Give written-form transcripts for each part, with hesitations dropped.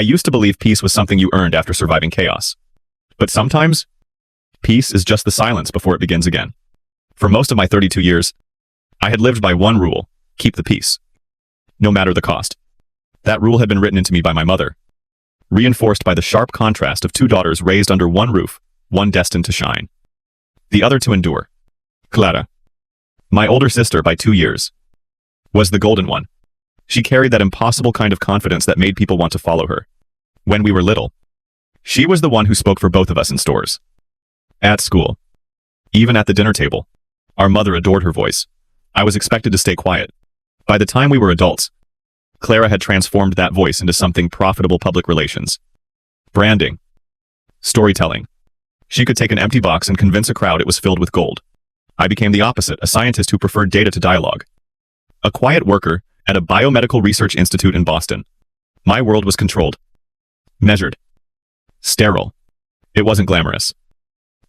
I used to believe peace was something you earned after surviving chaos. But sometimes, peace is just the silence before it begins again. For most of my 32 years, I had lived by one rule: keep the peace, no matter the cost. That rule had been written into me by my mother, reinforced by the sharp contrast of two daughters raised under one roof, one destined to shine, the other to endure. Clara, my older sister by 2 years, was the golden one. She carried that impossible kind of confidence that made people want to follow her. When we were little, she was the one who spoke for both of us in stores, at school, even at the dinner table. Our mother adored her voice. I was expected to stay quiet. By the time we were adults, Clara had transformed that voice into something profitable: public relations, branding, storytelling. She could take an empty box and convince a crowd it was filled with gold. I became the opposite, a scientist who preferred data to dialogue. A quiet worker at a biomedical research institute in Boston. My world was controlled, measured, sterile. It wasn't glamorous,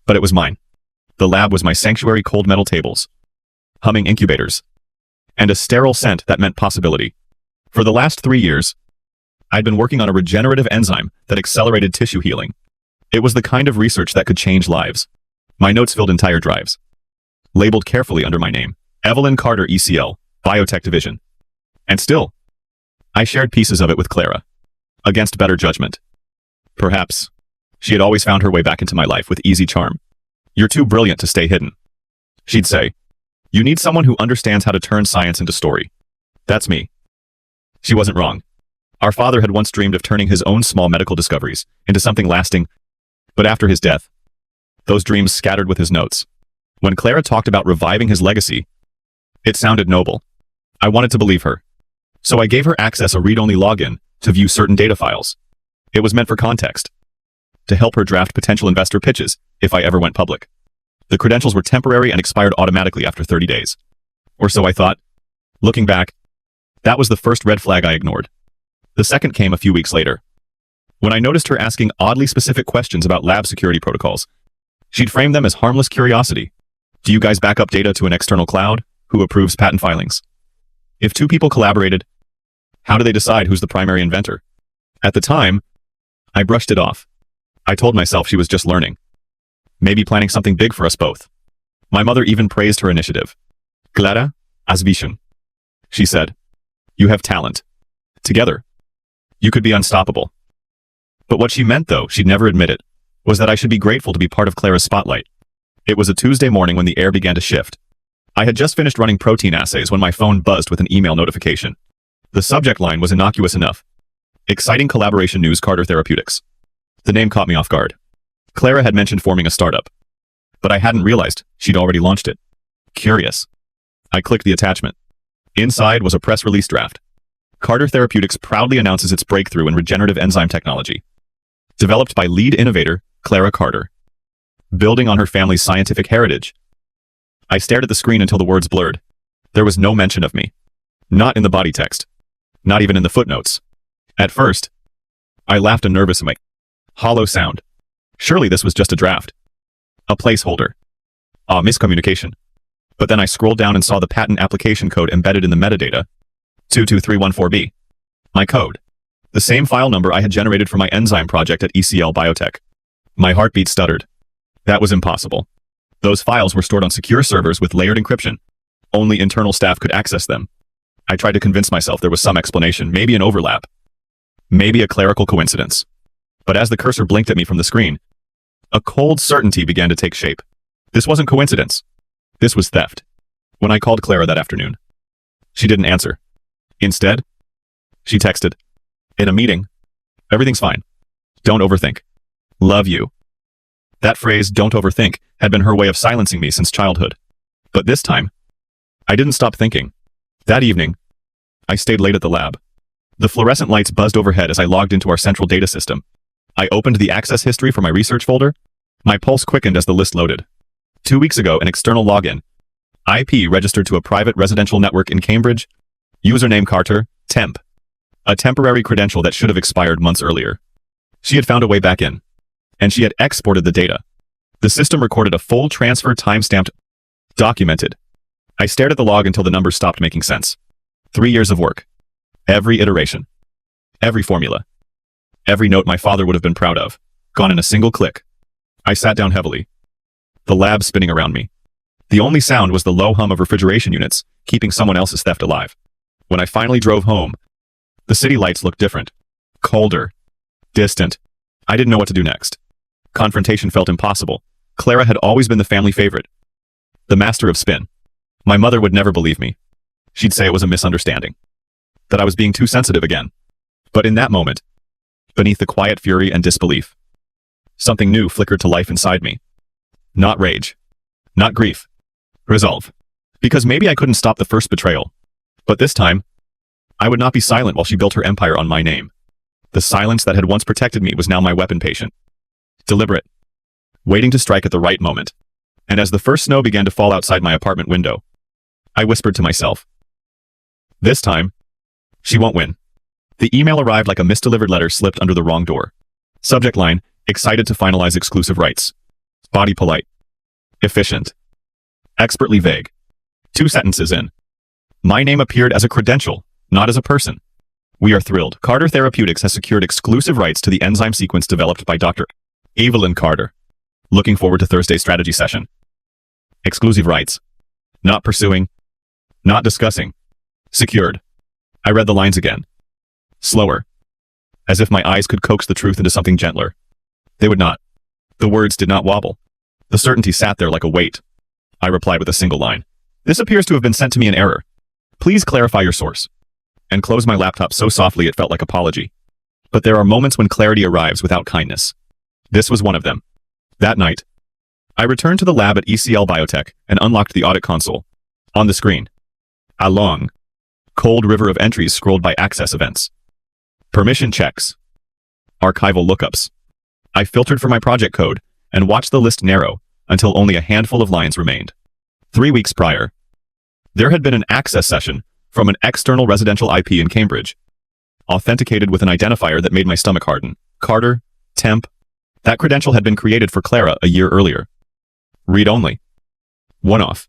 but it was mine. The lab was my sanctuary: cold metal tables, humming incubators, and a sterile scent that meant possibility. For the last 3 years, I'd been working on a regenerative enzyme that accelerated tissue healing. It was the kind of research that could change lives. My notes filled entire drives, labeled carefully under my name: Evelyn Carter, ECL, Biotech Division. And still, I shared pieces of it with Clara, against better judgment. Perhaps she had always found her way back into my life with easy charm. "You're too brilliant to stay hidden," she'd say. "You need someone who understands how to turn science into story." That's me. She wasn't wrong. Our father had once dreamed of turning his own small medical discoveries into something lasting, but after his death, those dreams scattered with his notes. When Clara talked about reviving his legacy, it sounded noble. I wanted to believe her. So I gave her access a read-only login to view certain data files. It was meant for context, to help her draft potential investor pitches if I ever went public. The credentials were temporary and expired automatically after 30 days. Or so I thought. Looking back, that was the first red flag I ignored. The second came a few weeks later, when I noticed her asking oddly specific questions about lab security protocols. She'd frame them as harmless curiosity. Do you guys back up data to an external cloud? Who approves patent filings? If two people collaborated, how do they decide who's the primary inventor? At the time, I brushed it off. I told myself she was just learning, maybe planning something big for us both. My mother even praised her initiative. "Clara, has vision," she said. "You have talent. Together, you could be unstoppable." But what she meant, though she'd never admit it, was that I should be grateful to be part of Clara's spotlight. It was a Tuesday morning when the air began to shift. I had just finished running protein assays when my phone buzzed with an email notification. The subject line was innocuous enough: exciting collaboration news, Carter Therapeutics. The name caught me off guard. Clara had mentioned forming a startup, but I hadn't realized she'd already launched it. Curious, I clicked the attachment. Inside was a press release draft. Carter Therapeutics proudly announces its breakthrough in regenerative enzyme technology, developed by lead innovator Clara Carter, building on her family's scientific heritage. I stared at the screen until the words blurred. There was no mention of me. Not in the body text. Not even in the footnotes. At first, I laughed a nervous hollow sound. Surely this was just a draft, a placeholder, a miscommunication. But then I scrolled down and saw the patent application code embedded in the metadata: 22314B. My code. The same file number I had generated for my enzyme project at ECL Biotech. My heartbeat stuttered. That was impossible. Those files were stored on secure servers with layered encryption. Only internal staff could access them. I tried to convince myself there was some explanation, maybe an overlap, maybe a clerical coincidence. But as the cursor blinked at me from the screen, a cold certainty began to take shape. This wasn't coincidence. This was theft. When I called Clara that afternoon, she didn't answer. Instead, she texted, "In a meeting, everything's fine. Don't overthink. Love you." That phrase, "don't overthink," had been her way of silencing me since childhood. But this time, I didn't stop thinking. That evening, I stayed late at the lab. The fluorescent lights buzzed overhead as I logged into our central data system. I opened the access history for my research folder. My pulse quickened as the list loaded. 2 weeks ago, an external login. IP registered to a private residential network in Cambridge. Username Carter, temp. A temporary credential that should have expired months earlier. She had found a way back in, and she had exported the data. The system recorded a full transfer, timestamped, documented. I stared at the log until the numbers stopped making sense. 3 years of work. Every iteration. Every formula. Every note my father would have been proud of, gone in a single click. I sat down heavily, the lab spinning around me. The only sound was the low hum of refrigeration units, keeping someone else's theft alive. When I finally drove home, the city lights looked different. Colder. Distant. I didn't know what to do next. Confrontation felt impossible. Clara had always been the family favorite. The master of spin. My mother would never believe me. She'd say it was a misunderstanding. That I was being too sensitive again. But in that moment, beneath the quiet fury and disbelief, something new flickered to life inside me. Not rage. Not grief. Resolve. Because maybe I couldn't stop the first betrayal. But this time, I would not be silent while she built her empire on my name. The silence that had once protected me was now my weapon, patient. Deliberate. Waiting to strike at the right moment. And as the first snow began to fall outside my apartment window, I whispered to myself, this time, she won't win. The email arrived like a misdelivered letter slipped under the wrong door. Subject line, excited to finalize exclusive rights. Body polite. Efficient. Expertly vague. 2 sentences in. My name appeared as a credential, not as a person. We are thrilled. Carter Therapeutics has secured exclusive rights to the enzyme sequence developed by Dr. Evelyn Carter. Looking forward to Thursday's strategy session. Exclusive rights. Not pursuing. Not discussing. Secured. I read the lines again. Slower. As if my eyes could coax the truth into something gentler. They would not. The words did not wobble. The certainty sat there like a weight. I replied with a single line. This appears to have been sent to me in error. Please clarify your source. And closed my laptop so softly it felt like apology. But there are moments when clarity arrives without kindness. This was one of them. That night, I returned to the lab at ECL Biotech and unlocked the audit console. On the screen, a long, cold river of entries scrolled by access events. Permission checks. Archival lookups. I filtered for my project code and watched the list narrow until only a handful of lines remained. 3 weeks prior, there had been an access session from an external residential IP in Cambridge, authenticated with an identifier that made my stomach harden. Carter, temp. That credential had been created for Clara a year earlier. Read only. One-off.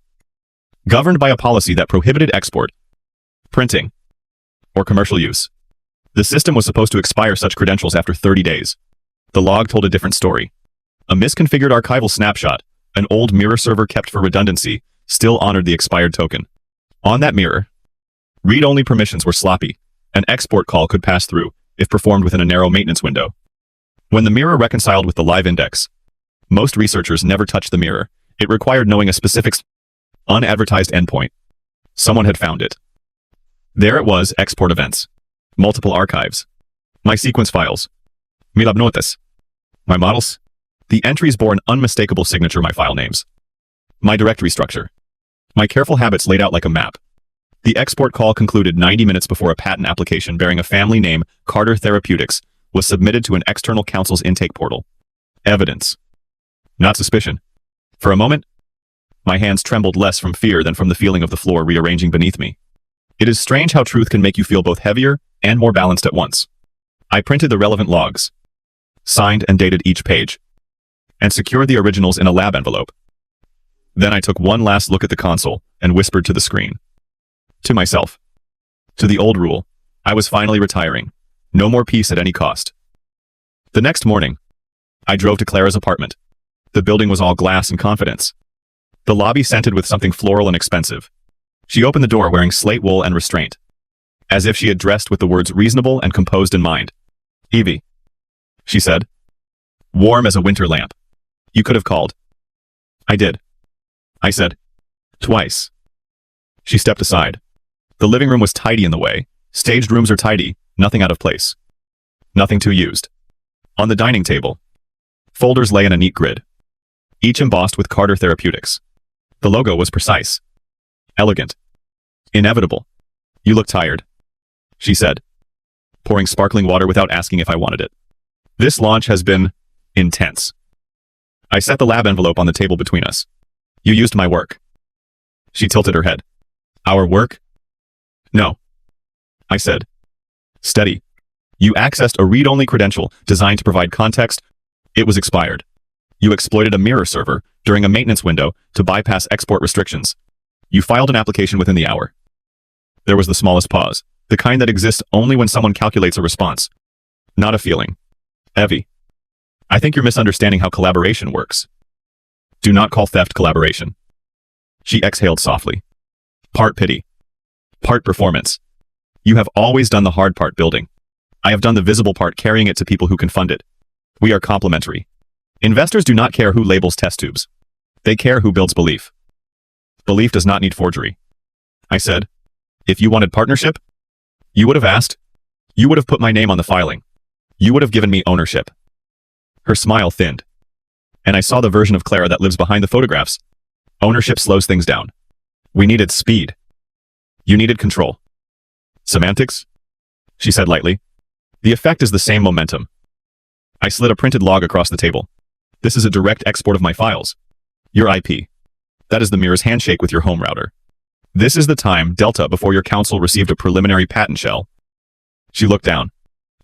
Governed by a policy that prohibited export, printing, or commercial use. The system was supposed to expire such credentials after 30 days. The log told a different story. A misconfigured archival snapshot, an old mirror server kept for redundancy, still honored the expired token. On that mirror, read-only permissions were sloppy. An export call could pass through, if performed within a narrow maintenance window. When the mirror reconciled with the live index, most researchers never touched the mirror. It required knowing a specific, unadvertised endpoint. Someone had found it. There it was, export events. Multiple archives. My sequence files. Mi labnotes. My models. The entries bore an unmistakable signature, my file names. My directory structure. My careful habits laid out like a map. The export call concluded 90 minutes before a patent application bearing a family name, Carter Therapeutics, was submitted to an external counsel's intake portal. Evidence. Not suspicion. For a moment, my hands trembled less from fear than from the feeling of the floor rearranging beneath me. It is strange how truth can make you feel both heavier and more balanced at once. I printed the relevant logs, signed and dated each page, and secured the originals in a lab envelope. Then I took one last look at the console and whispered to the screen. To myself. To the old rule. I was finally retiring. No more peace at any cost. The next morning, I drove to Clara's apartment. The building was all glass and confidence. The lobby scented with something floral and expensive. She opened the door wearing slate wool and restraint, as if she had dressed with the words reasonable and composed in mind. Evie, she said. Warm as a winter lamp. You could have called. I did. I said. Twice. She stepped aside. The living room was tidy in the way. Staged rooms are tidy, nothing out of place. Nothing too used. On the dining table, folders lay in a neat grid, each embossed with Carter Therapeutics. The logo was precise. Elegant. Inevitable. You look tired, she said, pouring sparkling water without asking if I wanted it. This launch has been intense. I set the lab envelope on the table between us. You used my work. She tilted her head. Our work? No. I said. Steady. You accessed a read-only credential designed to provide context. It was expired. You exploited a mirror server during a maintenance window to bypass export restrictions. You filed an application within the hour. There was the smallest pause, the kind that exists only when someone calculates a response. Not a feeling, Evie, I think you're misunderstanding how collaboration works. Do not call theft collaboration. She exhaled softly. Part pity. Part performance. You have always done the hard part building. I have done the visible part carrying it to people who can fund it. We are complementary. Investors do not care who labels test tubes. They care who builds belief. Belief does not need forgery. I said, if you wanted partnership, you would have asked. You would have put my name on the filing. You would have given me ownership. Her smile thinned. And I saw the version of Clara that lives behind the photographs. Ownership slows things down. We needed speed. You needed control. Semantics? She said lightly. The effect is the same momentum. I slid a printed log across the table. This is a direct export of my files. Your IP. That is the mirror's handshake with your home router. This is the time delta before your counsel received a preliminary patent shell. She looked down.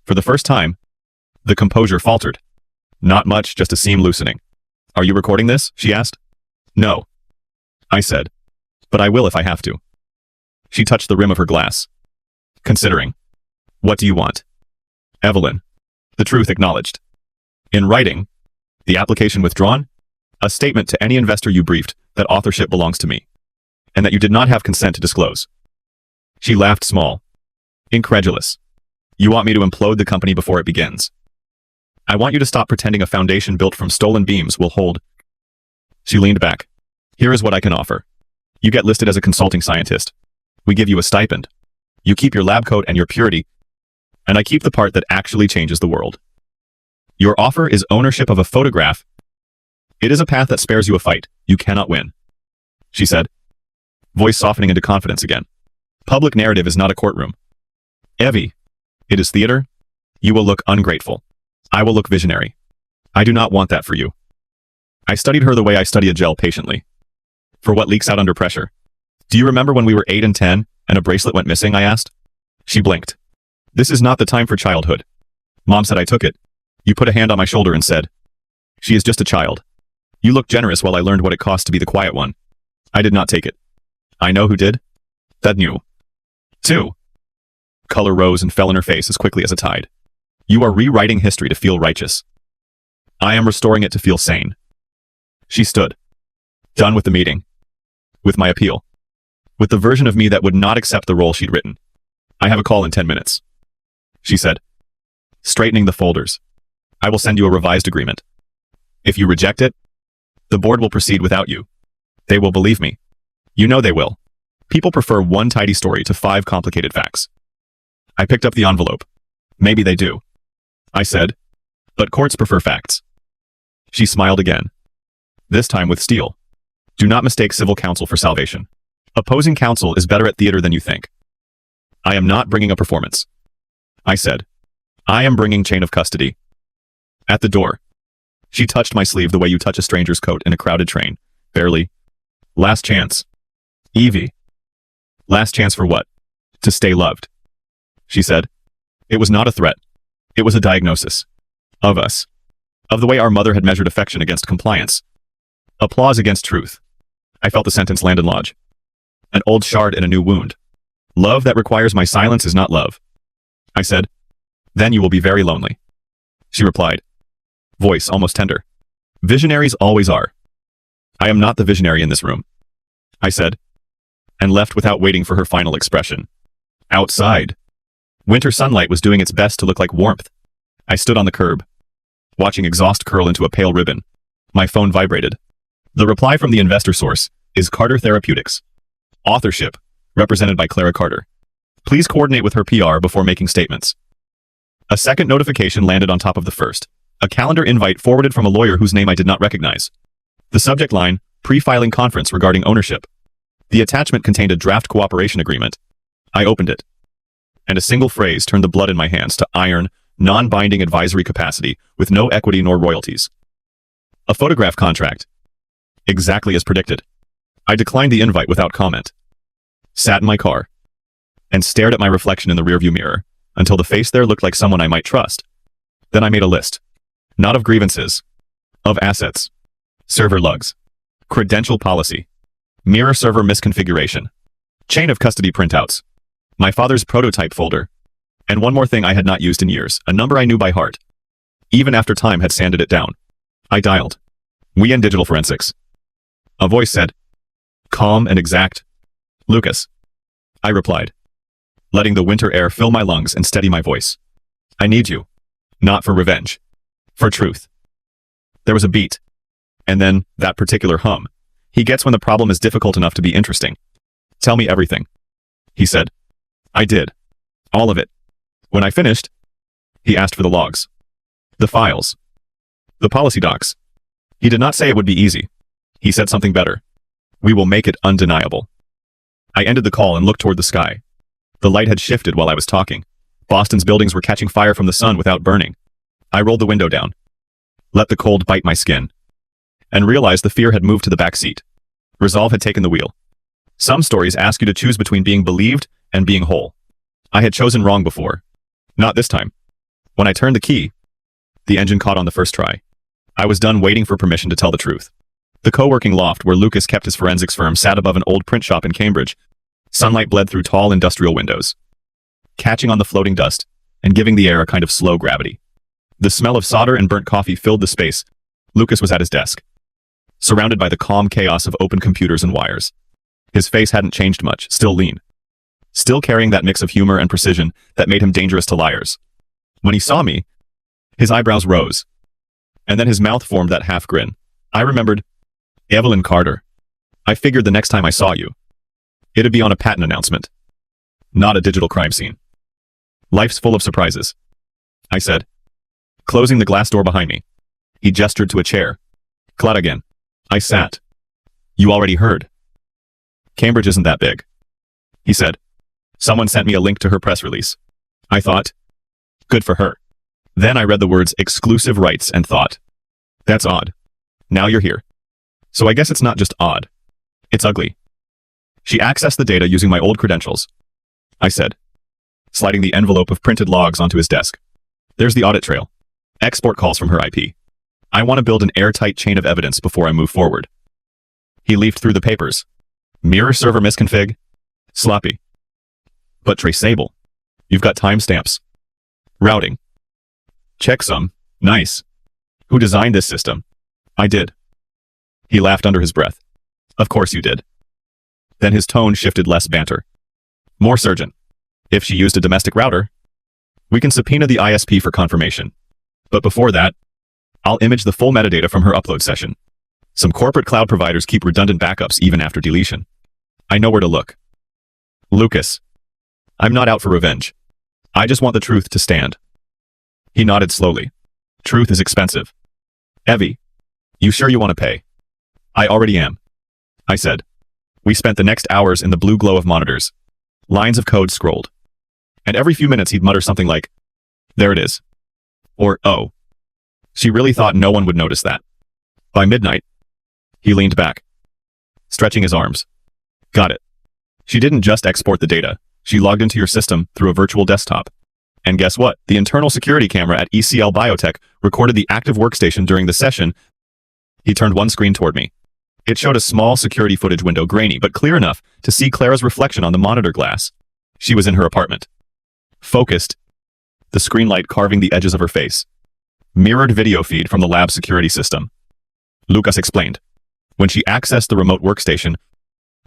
For the first time, the composure faltered. Not much, just a seam loosening. Are you recording this? She asked. No. I said. But I will if I have to. She touched the rim of her glass. Considering. What do you want? Evelyn. The truth acknowledged. In writing. The application withdrawn. A statement to any investor you briefed that authorship belongs to me. And that you did not have consent to disclose. She laughed small. Incredulous. You want me to implode the company before it begins. I want you to stop pretending a foundation built from stolen beams will hold. She leaned back. Here is what I can offer. You get listed as a consulting scientist. We give you a stipend. You keep your lab coat and your purity. And I keep the part that actually changes the world. Your offer is ownership of a photograph. It is a path that spares you a fight. You cannot win. She said. Voice softening into confidence again. Public narrative is not a courtroom. Evie. It is theater. You will look ungrateful. I will look visionary. I do not want that for you. I studied her the way I study a gel patiently. For what leaks out under pressure. Do you remember when we were 8 and 10, and a bracelet went missing, I asked? She blinked. This is not the time for childhood. Mom said I took it. You put a hand on my shoulder and said, she is just a child. You looked generous while I learned what it cost to be the quiet one. I did not take it. I know who did. That knew. 2. Color rose and fell in her face as quickly as a tide. You are rewriting history to feel righteous. I am restoring it to feel sane. She stood. Done with the meeting. With my appeal. With the version of me that would not accept the role she'd written. I have a call in 10 minutes. She said. Straightening the folders. I will send you a revised agreement. If you reject it, the board will proceed without you. They will believe me. You know they will. People prefer one tidy story to 5 complicated facts. I picked up the envelope. Maybe they do. I said. But courts prefer facts. She smiled again. This time with steel. Do not mistake civil counsel for salvation. Opposing counsel is better at theater than you think. I am not bringing a performance. I said. I am bringing chain of custody. At the door. She touched my sleeve the way you touch a stranger's coat in a crowded train. Barely. Last chance. Evie. Last chance for what? To stay loved. She said. It was not a threat. It was a diagnosis. Of us. Of the way our mother had measured affection against compliance. Applause against truth. I felt the sentence land and lodge. An old shard in a new wound. Love that requires my silence is not love. I said. Then you will be very lonely. She replied. Voice almost tender. Visionaries always are. I am not the visionary in this room. I said. And left without waiting for her final expression. Outside. Winter sunlight was doing its best to look like warmth. I stood on the curb. Watching exhaust curl into a pale ribbon. My phone vibrated. The reply from the investor source is Carter Therapeutics. Authorship, represented by Clara Carter. Please coordinate with her PR before making statements. A second notification landed on top of the first. A calendar invite forwarded from a lawyer whose name I did not recognize. The subject line, pre-filing conference regarding ownership. The attachment contained a draft cooperation agreement. I opened it. And a single phrase turned the blood in my hands to iron, non-binding advisory capacity with no equity nor royalties. A photograph contract. Exactly as predicted. I declined the invite without comment. Sat in my car. And stared at my reflection in the rearview mirror until the face there looked like someone I might trust. Then I made a list. Not of grievances. Of assets. Server lugs. Credential policy. Mirror server misconfiguration. Chain of custody printouts. My father's prototype folder. And one more thing I had not used in years, a number I knew by heart. even after time had sanded it down. I dialed. We in digital forensics. A voice said, calm and exact. Lucas. I replied, letting the winter air fill my lungs and steady my voice. I need you. Not for revenge. For truth. There was a beat. And then, that particular hum. He gets when the problem is difficult enough to be interesting. Tell me everything. He said. I did. All of it. When I finished, he asked for the logs. The files. The policy docs. He did not say it would be easy. He said something better. We will make it undeniable. I ended the call and looked toward the sky. The light had shifted while I was talking. Boston's buildings were catching fire from the sun without burning. I rolled the window down. Let the cold bite my skin. And realized the fear had moved to the back seat. Resolve had taken the wheel. Some stories ask you to choose between being believed and being whole. I had chosen wrong before. Not this time. When I turned the key, the engine caught on the first try. I was done waiting for permission to tell the truth. The co-working loft where Lucas kept his forensics firm sat above an old print shop in Cambridge. Sunlight bled through tall industrial windows, catching on the floating dust and giving the air a kind of slow gravity. The smell of solder and burnt coffee filled the space. Lucas was at his desk, surrounded by the calm chaos of open computers and wires. His face hadn't changed much, still lean, still carrying that mix of humor and precision that made him dangerous to liars. When he saw me, his eyebrows rose, and then his mouth formed that half grin. I remembered, Evelyn Carter. I figured the next time I saw you, it'd be on a patent announcement, not a digital crime scene. Life's full of surprises, I said, closing the glass door behind me. He gestured to a chair. Clad again. I sat. You already heard. Cambridge isn't that big, he said. Someone sent me a link to her press release. I thought, good for her. Then I read the words exclusive rights and thought, that's odd. Now you're here. So I guess it's not just odd. It's ugly. She accessed the data using my old credentials, I said, sliding the envelope of printed logs onto his desk. There's the audit trail. Export calls from her IP. I want to build an airtight chain of evidence before I move forward. He leafed through the papers. Mirror server misconfig. Sloppy. But traceable. You've got timestamps. Routing. Checksum. Nice. Who designed this system? I did. He laughed under his breath. Of course you did. Then his tone shifted less banter. More surgeon. If she used a domestic router, we can subpoena the ISP for confirmation. But before that, I'll image the full metadata from her upload session. Some corporate cloud providers keep redundant backups even after deletion. I know where to look. Lucas. I'm not out for revenge. I just want the truth to stand. He nodded slowly. Truth is expensive. Evie, you sure you want to pay? I already am, I said. We spent the next hours in the blue glow of monitors. Lines of code scrolled. And every few minutes he'd mutter something like, there it is. Or, oh. She really thought no one would notice that. By midnight, he leaned back, stretching his arms. Got it. She didn't just export the data. She logged into your system through a virtual desktop. And guess what? The internal security camera at ECL Biotech recorded the active workstation during the session. He turned one screen toward me. It showed a small security footage window, grainy but clear enough to see Clara's reflection on the monitor glass. She was in her apartment. Focused, the screen light carving the edges of her face. Mirrored video feed from the lab security system. Lucas explained. When she accessed the remote workstation,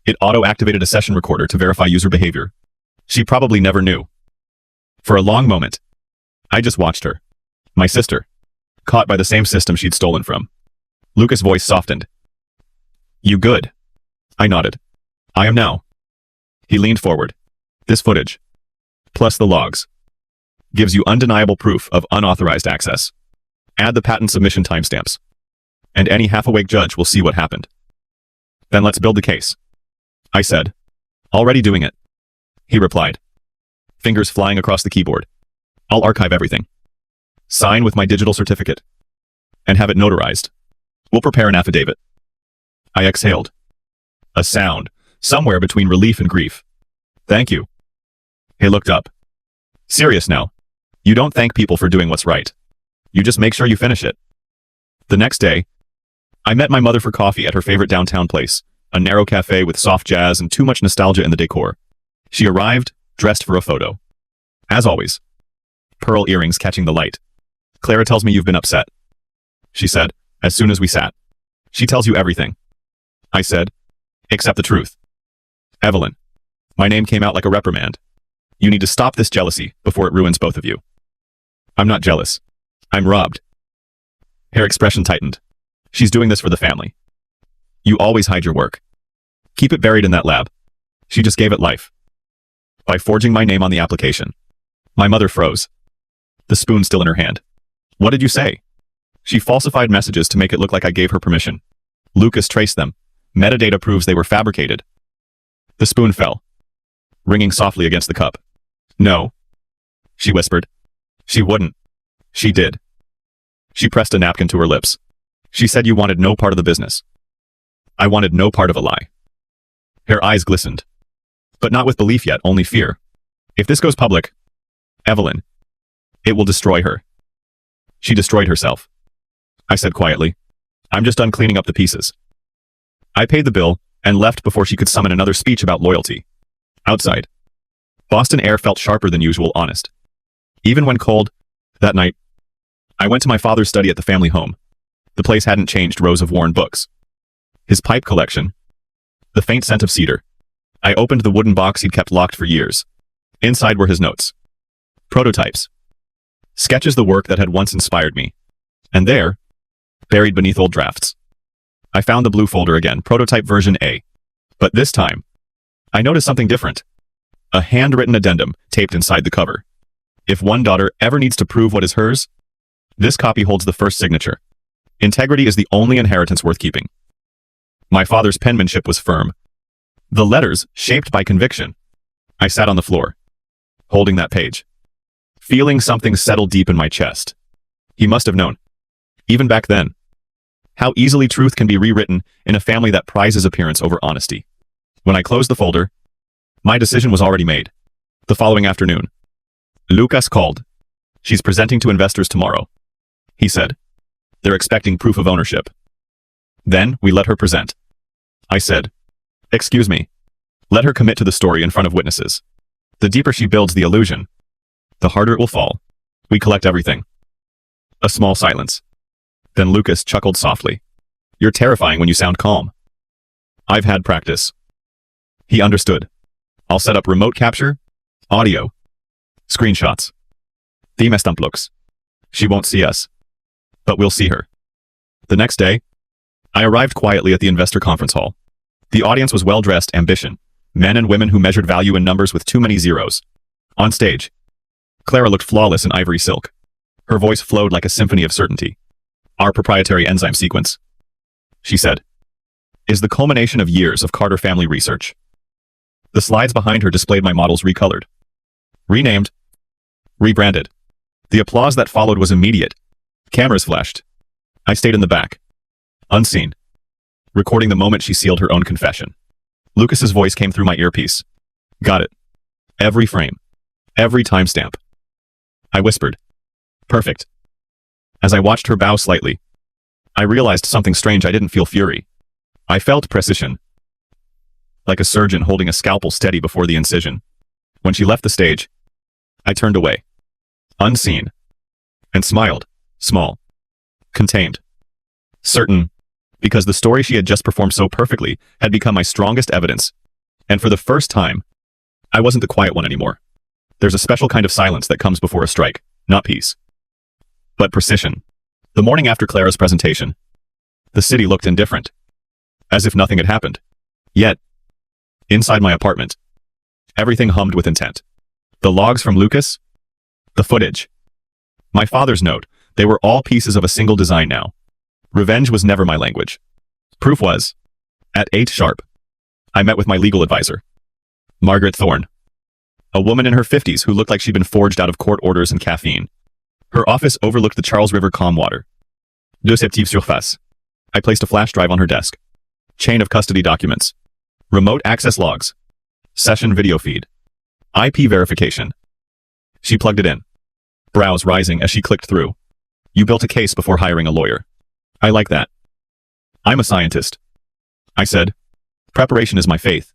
it auto-activated a session recorder to verify user behavior. She probably never knew. For a long moment, I just watched her. My sister, caught by the same system she'd stolen from. Lucas' voice softened. You good? I nodded. I am now. He leaned forward. This footage, plus the logs, gives you undeniable proof of unauthorized access. Add the patent submission timestamps, and any half-awake judge will see what happened. Then let's build the case, I said. Already doing it, he replied, fingers flying across the keyboard. I'll archive everything. Sign with my digital certificate, and have it notarized. We'll prepare an affidavit. I exhaled. A sound, somewhere between relief and grief. Thank you. He looked up. Serious now. You don't thank people for doing what's right. You just make sure you finish it. The next day, I met my mother for coffee at her favorite downtown place, a narrow cafe with soft jazz and too much nostalgia in the decor. She arrived, dressed for a photo. As always. Pearl earrings catching the light. Clara tells me you've been upset, she said, as soon as we sat. She tells you everything, I said, except the truth. Evelyn, my name came out like a reprimand. You need to stop this jealousy before it ruins both of you. I'm not jealous. I'm robbed. Her expression tightened. She's doing this for the family. You always hide your work. Keep it buried in that lab. She just gave it life. By forging my name on the application. My mother froze. The spoon still in her hand. What did you say? She falsified messages to make it look like I gave her permission. Lucas traced them. Metadata proves they were fabricated. The spoon fell, ringing softly against the cup. No, she whispered. She wouldn't. She did. She pressed a napkin to her lips. She said you wanted no part of the business. I wanted no part of a lie. Her eyes glistened. But not with belief yet, only fear. If this goes public, Evelyn, it will destroy her. She destroyed herself, I said quietly. I'm just done cleaning up the pieces. I paid the bill and left before she could summon another speech about loyalty. Outside, Boston air felt sharper than usual, honest. Even when cold, that night, I went to my father's study at the family home. The place hadn't changed, rows of worn books. His pipe collection. The faint scent of cedar. I opened the wooden box he'd kept locked for years. Inside were his notes. Prototypes. Sketches the work that had once inspired me. And there, buried beneath old drafts, I found the blue folder again, prototype version A. But this time, I noticed something different. A handwritten addendum taped inside the cover. If one daughter ever needs to prove what is hers, this copy holds the first signature. Integrity is the only inheritance worth keeping. My father's penmanship was firm. The letters shaped by conviction. I sat on the floor, holding that page, feeling something settle deep in my chest. He must have known, even back then, how easily truth can be rewritten in a family that prizes appearance over honesty. When I closed the folder, my decision was already made. The following afternoon, Lucas called. She's presenting to investors tomorrow, he said. They're expecting proof of ownership. Then we let her present. I said, excuse me. Let her commit to the story in front of witnesses. The deeper she builds the illusion, the harder it will fall. We collect everything. A small silence. Then Lucas chuckled softly. You're terrifying when you sound calm. I've had practice. He understood. I'll set up remote capture, audio, screenshots. Dime looks. She won't see us, but we'll see her. The next day, I arrived quietly at the investor conference hall. The audience was well-dressed ambition, men and women who measured value in numbers with too many zeros. On stage, Clara looked flawless in ivory silk. Her voice flowed like a symphony of certainty. Our proprietary enzyme sequence, she said, is the culmination of years of Carter family research. The slides behind her displayed my models recolored, renamed, rebranded. The applause that followed was immediate. Cameras flashed. I stayed in the back, unseen, recording the moment she sealed her own confession. Lucas's voice came through my earpiece. Got it. Every frame. Every timestamp. I whispered. Perfect. As I watched her bow slightly, I realized something strange. I didn't feel fury. I felt precision. Like a surgeon holding a scalpel steady before the incision. When she left the stage, I turned away, unseen, and smiled, small, contained, certain, because the story she had just performed so perfectly had become my strongest evidence. And for the first time, I wasn't the quiet one anymore. There's a special kind of silence that comes before a strike, not peace, but precision. The morning after Clara's presentation, the city looked indifferent, as if nothing had happened. Yet, inside my apartment, everything hummed with intent. The logs from Lucas, the footage, my father's note, they were all pieces of a single design now. Revenge was never my language. Proof was, at 8 sharp, I met with my legal advisor, Margaret Thorne, a woman in her 50s who looked like she'd been forged out of court orders and caffeine. Her office overlooked the Charles River calm water. Deceptive surface. I placed a flash drive on her desk. Chain of custody documents. Remote access logs. Session video feed. IP verification. She plugged it in, brows rising as she clicked through. You built a case before hiring a lawyer. I like that. I'm a scientist, I said. Preparation is my faith.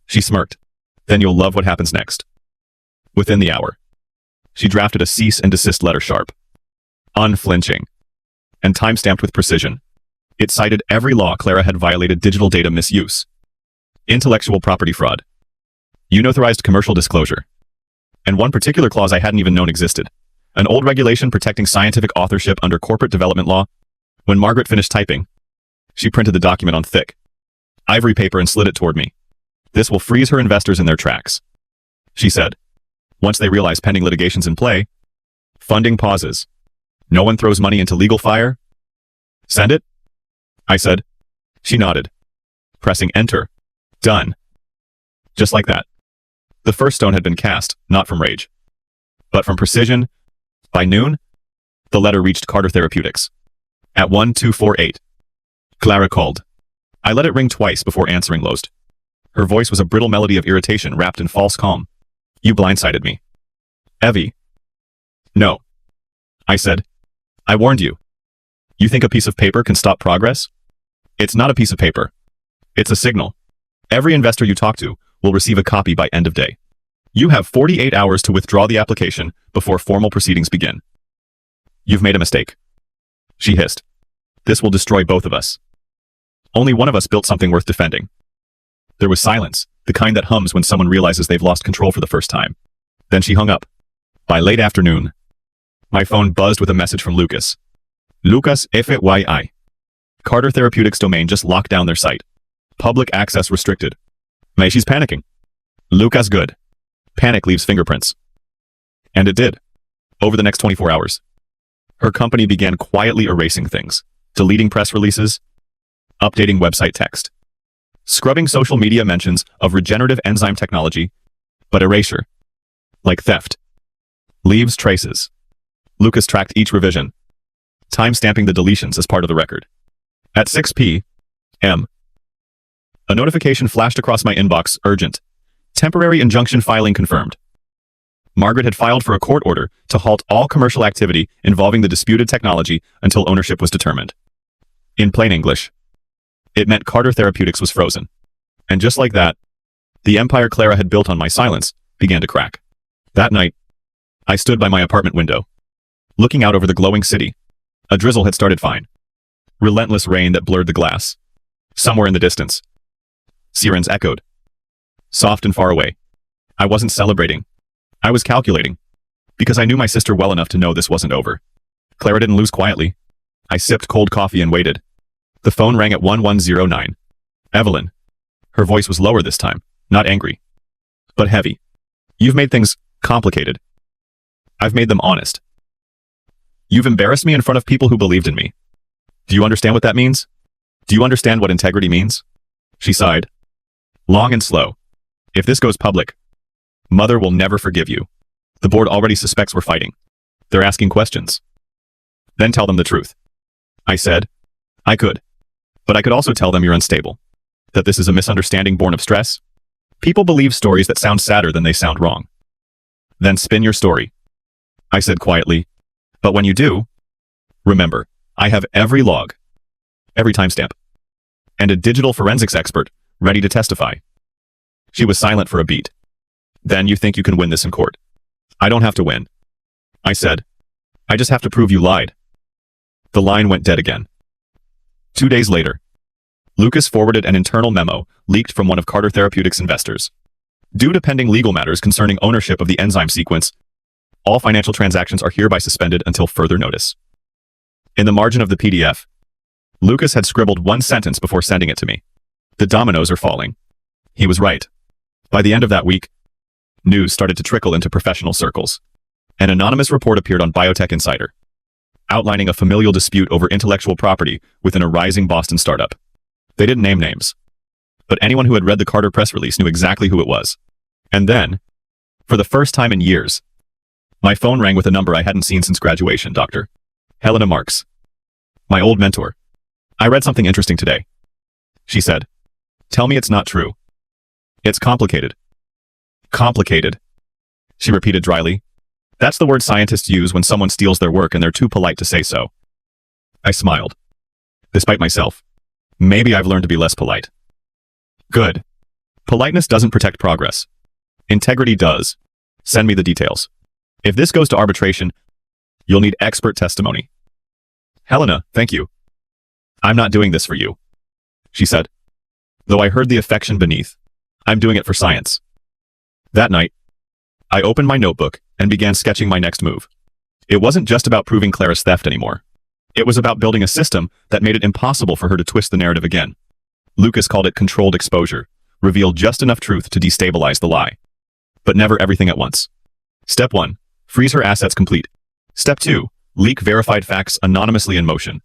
She smirked. Then you'll love what happens next. Within the hour, she drafted a cease and desist letter sharp. unflinching, and time-stamped with precision. It cited every law Clara had violated: digital data misuse, intellectual property fraud, unauthorized commercial disclosure, and one particular clause I hadn't even known existed, an old regulation protecting scientific authorship under corporate development law. When Margaret finished typing, she printed the document on thick ivory paper and slid it toward me. "This will freeze her investors in their tracks," she said. "Once they realize pending litigation's in play, funding pauses. No one throws money into legal fire. Send it?" I said. She nodded, pressing enter. Done. Just like that. The first stone had been cast, not from rage, but from precision. By noon, the letter reached Carter Therapeutics. At 1248. Clara called. I let it ring twice before answering Lost. Her voice was a brittle melody of irritation wrapped in false calm. "You blindsided me." "Evie." "No," I said. "I warned you. You think a piece of paper can stop progress? It's not a piece of paper. It's a signal. Every investor you talk to will receive a copy by end of day. You have 48 hours to withdraw the application before formal proceedings begin." "You've made a mistake," she hissed. "This will destroy both of us. Only one of us built something worth defending." There was silence, the kind that hums when someone realizes they've lost control for the first time. Then she hung up. By late afternoon, my phone buzzed with a message from Lucas. "Lucas FYI. Carter Therapeutics domain just locked down their site. Public access restricted." May, she's panicking. Lucas, good. Panic leaves fingerprints. And it did. Over the next 24 hours. Her company began quietly erasing things, deleting press releases, updating website text, scrubbing social media mentions of regenerative enzyme technology, but erasure, like theft, leaves traces. Lucas tracked each revision, time-stamping the deletions as part of the record. At 6 p.m., a notification flashed across my inbox: urgent. Temporary injunction filing confirmed. Margaret had filed for a court order to halt all commercial activity involving the disputed technology until ownership was determined. In plain English, it meant Carter Therapeutics was frozen. And just like that, the empire Clara had built on my silence began to crack. That night, I stood by my apartment window, looking out over the glowing city. A drizzle had started fine. Relentless rain that blurred the glass. Somewhere in the distance, sirens echoed, soft and far away. I wasn't celebrating. I was calculating, because I knew my sister well enough to know this wasn't over. Clara didn't lose quietly. I sipped cold coffee and waited. The phone rang at 1109. Evelyn. Her voice was lower this time, not angry, but heavy. "You've made things complicated. I've made them honest. You've embarrassed me in front of people who believed in me. Do you understand what that means? Do you understand what integrity means?" She sighed, long and slow. "If this goes public, Mother will never forgive you. The board already suspects we're fighting. They're asking questions." "Then tell them the truth." I said. I could. But I could also tell them you're unstable. That this is a misunderstanding born of stress. People believe stories that sound sadder than they sound wrong. "Then spin your story," I said quietly. "But when you do, remember, I have every log, every timestamp, and a digital forensics expert ready to testify." She was silent for a beat. "Then you think you can win this in court?" "I don't have to win," I said. "I just have to prove you lied." The line went dead again. 2 days later, Lucas forwarded an internal memo leaked from one of Carter Therapeutics' investors. "Due to pending legal matters concerning ownership of the enzyme sequence, all financial transactions are hereby suspended until further notice." In the margin of the PDF, Lucas had scribbled one sentence before sending it to me. "The dominoes are falling." He was right. By the end of that week, news started to trickle into professional circles. An anonymous report appeared on Biotech Insider, outlining a familial dispute over intellectual property within a rising Boston startup. They didn't name names, but anyone who had read the Carter press release knew exactly who it was. And then, for the first time in years, my phone rang with a number I hadn't seen since graduation: Dr. Helena Marks, my old mentor. "I read something interesting today," she said. "Tell me it's not true." "It's complicated." "Complicated," she repeated dryly. "That's the word scientists use when someone steals their work and they're too polite to say so." I smiled. Despite myself, maybe I've learned to be less polite. "Good. Politeness doesn't protect progress. Integrity does. Send me the details. If this goes to arbitration, you'll need expert testimony. Helena, thank you. I'm not doing this for you, she said. Though I heard the affection beneath. I'm doing it for science. That night, I opened my notebook and began sketching my next move. It wasn't just about proving Clara's theft anymore. It was about building a system that made it impossible for her to twist the narrative again. Lucas called it controlled exposure, revealed just enough truth to destabilize the lie. But never everything at once. Step 1. Freeze her assets complete. Step 2. Leak verified facts anonymously in motion.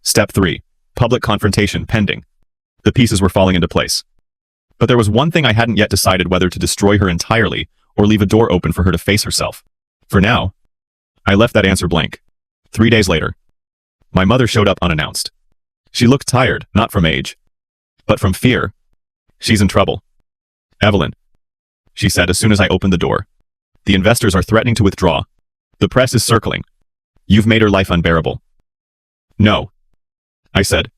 Step 3. Public confrontation pending. The pieces were falling into place. But there was one thing I hadn't yet decided whether to destroy her entirely or leave a door open for her to face herself. For now, I left that answer blank. 3 days later, my mother showed up unannounced. She looked tired, not from age, but from fear. She's in trouble. Evelyn, she said as soon as I opened the door. The investors are threatening to withdraw. The press is circling. You've made her life unbearable. No, I said.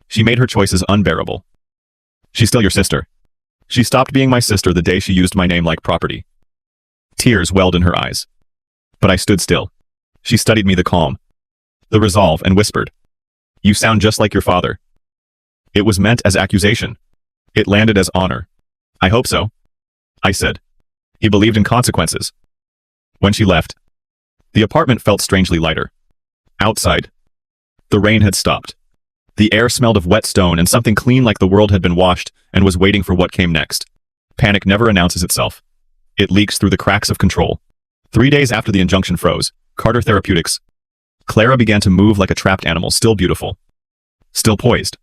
She made her choices unbearable. She's still your sister. She stopped being my sister the day she used my name like property. Tears welled in her eyes. But I stood still. She studied me the calm, the resolve, and whispered, "You sound just like your father." It was meant as accusation. It landed as honor. I hope so, I said. He believed in consequences. When she left, the apartment felt strangely lighter. Outside, the rain had stopped. The air smelled of wet stone and something clean like the world had been washed and was waiting for what came next. Panic never announces itself. It leaks through the cracks of control. 3 days after the injunction froze, Carter Therapeutics, Clara began to move like a trapped animal, still beautiful, still poised,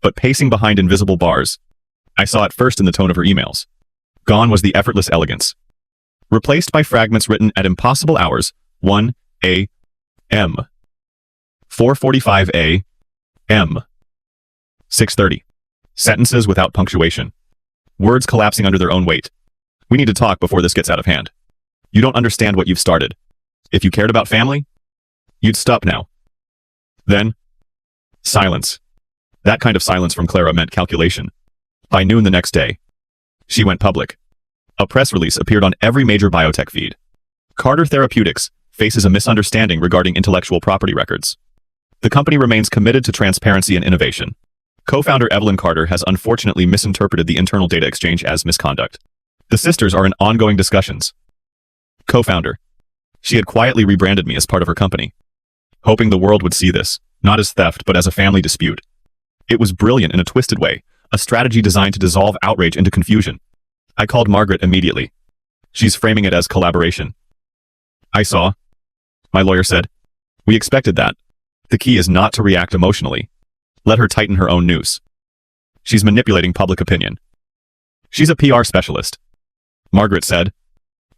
but pacing behind invisible bars. I saw it first in the tone of her emails. Gone was the effortless elegance. Replaced by fragments written at impossible hours, 1 a.m., 4:45 a.m., 6:30. Sentences without punctuation. Words collapsing under their own weight. We need to talk before this gets out of hand. You don't understand what you've started. If you cared about family, you'd stop now. Then, silence. That kind of silence from Clara meant calculation. By noon the next day, she went public. A press release appeared on every major biotech feed. Carter Therapeutics faces a misunderstanding regarding intellectual property records. The company remains committed to transparency and innovation. Co-founder Evelyn Carter has unfortunately misinterpreted the internal data exchange as misconduct. The sisters are in ongoing discussions. Co-founder. She had quietly rebranded me as part of her company, hoping the world would see this, not as theft but as a family dispute. It was brilliant in a twisted way, a strategy designed to dissolve outrage into confusion. I called Margaret immediately. She's framing it as collaboration. I saw, my lawyer said. We expected that. The key is not to react emotionally. Let her tighten her own noose. She's manipulating public opinion. She's a PR specialist. Margaret said.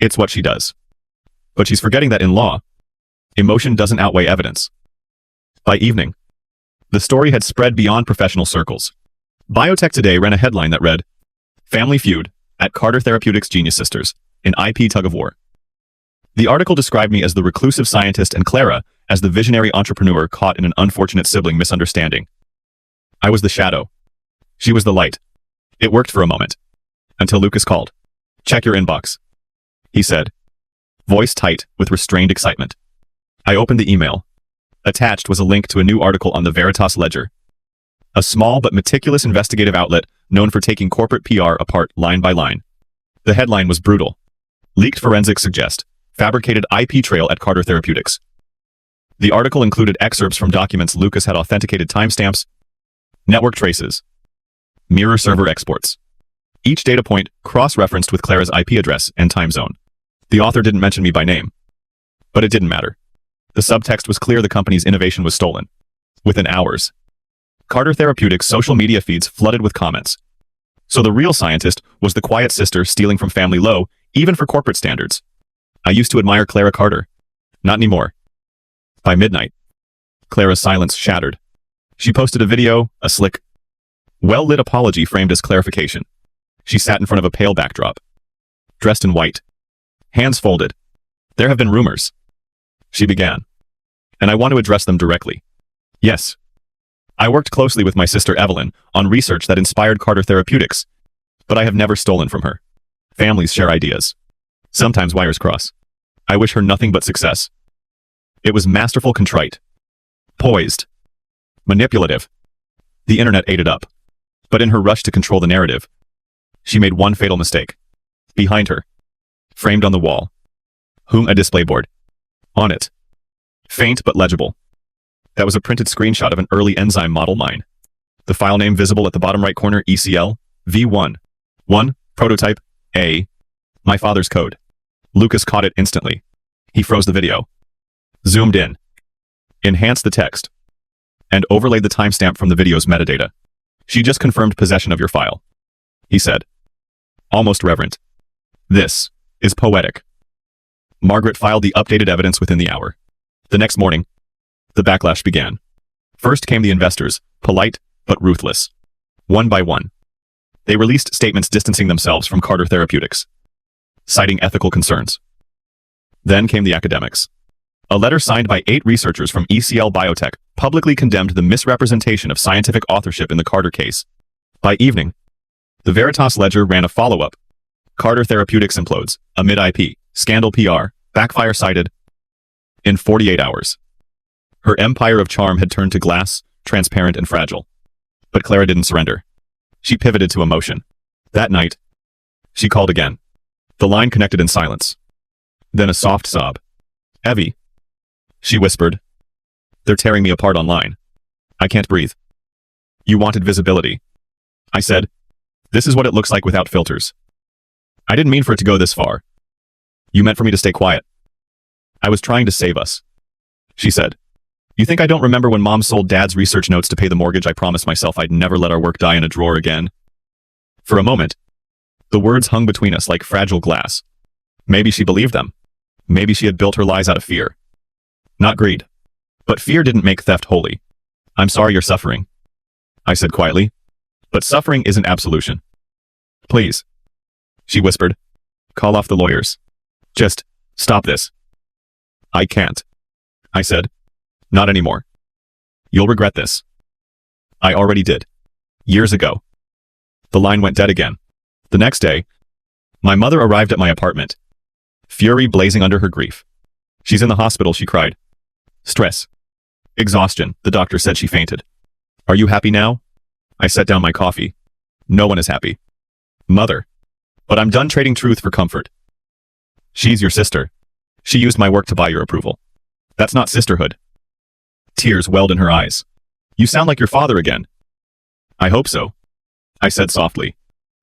It's what she does. But she's forgetting that in law, emotion doesn't outweigh evidence. By evening, the story had spread beyond professional circles. Biotech Today ran a headline that read, "Family Feud at Carter Therapeutics Genius Sisters, an IP tug-of-war." The article described me as the reclusive scientist and Clara as the visionary entrepreneur caught in an unfortunate sibling misunderstanding. I was the shadow. She was the light. It worked for a moment. Until Lucas called. "Check your inbox," he said, voice tight with restrained excitement. I opened the email. Attached was a link to a new article on the Veritas Ledger, a small but meticulous investigative outlet known for taking corporate PR apart line by line. The headline was brutal. Leaked forensics suggest fabricated IP trail at Carter Therapeutics. The article included excerpts from documents Lucas had authenticated, timestamps, network traces, mirror server exports. Each data point cross-referenced with Clara's IP address and time zone. The author didn't mention me by name, but it didn't matter. The subtext was clear: the company's innovation was stolen. Within hours, Carter Therapeutics' social media feeds flooded with comments. So the real scientist was the quiet sister stealing from family low, even for corporate standards. I used to admire Clara Carter. Not anymore. By midnight, Clara's silence shattered. She posted a video, a slick, well-lit apology framed as clarification. She sat in front of a pale backdrop, dressed in white, hands folded. "There have been rumors," she began, "and I want to address them directly. Yes, I worked closely with my sister Evelyn on research that inspired Carter Therapeutics, but I have never stolen from her. Families share ideas. Sometimes wires cross. I wish her nothing but success." It was masterful, contrite, Poised. Manipulative. The internet ate it up. But in her rush to control the narrative, she made one fatal mistake. Behind her, framed on the wall, hung a display board. On it, faint but legible, that was a printed screenshot of an early enzyme model mine. The file name visible at the bottom right corner, ECL, V1. 1, prototype, A. My father's code. Lucas caught it instantly. He froze the video, zoomed in, enhanced the text, and overlaid the timestamp from the video's metadata. She just confirmed possession of your file, he said, almost reverent. This is poetic. Margaret filed the updated evidence within the hour. The next morning, the backlash began. First came the investors, polite but ruthless. One by one, they released statements distancing themselves from Carter Therapeutics, citing ethical concerns. Then came the academics. A letter signed by 8 researchers from ECL Biotech publicly condemned the misrepresentation of scientific authorship in the Carter case. By evening, the Veritas Ledger ran a follow-up. Carter Therapeutics implodes, amid IP, scandal PR, backfire cited. In 48 hours, her empire of charm had turned to glass, transparent and fragile. But Clara didn't surrender. She pivoted to emotion. That night, she called again. The line connected in silence. Then a soft sob. Evie, she whispered. They're tearing me apart online. I can't breathe. You wanted visibility. I said, this is what it looks like without filters. I didn't mean for it to go this far. You meant for me to stay quiet. I was trying to save us. She said, you think I don't remember when Mom sold Dad's research notes to pay the mortgage? I promised myself I'd never let our work die in a drawer again. For a moment, the words hung between us like fragile glass. Maybe she believed them. Maybe she had built her lies out of fear. Not greed. But fear didn't make theft holy. I'm sorry you're suffering, I said quietly. But suffering isn't absolution. Please, she whispered. Call off the lawyers. Just stop this. I can't, I said. Not anymore. You'll regret this. I already did. Years ago. The line went dead again. The next day, my mother arrived at my apartment, fury blazing under her grief. She's in the hospital, she cried. Stress. Exhaustion, the doctor said. She fainted. Are you happy now? I set down my coffee. No one is happy. Mother. But I'm done trading truth for comfort. She's your sister. She used my work to buy your approval. That's not sisterhood. Tears welled in her eyes. You sound like your father again. I hope so, I said softly.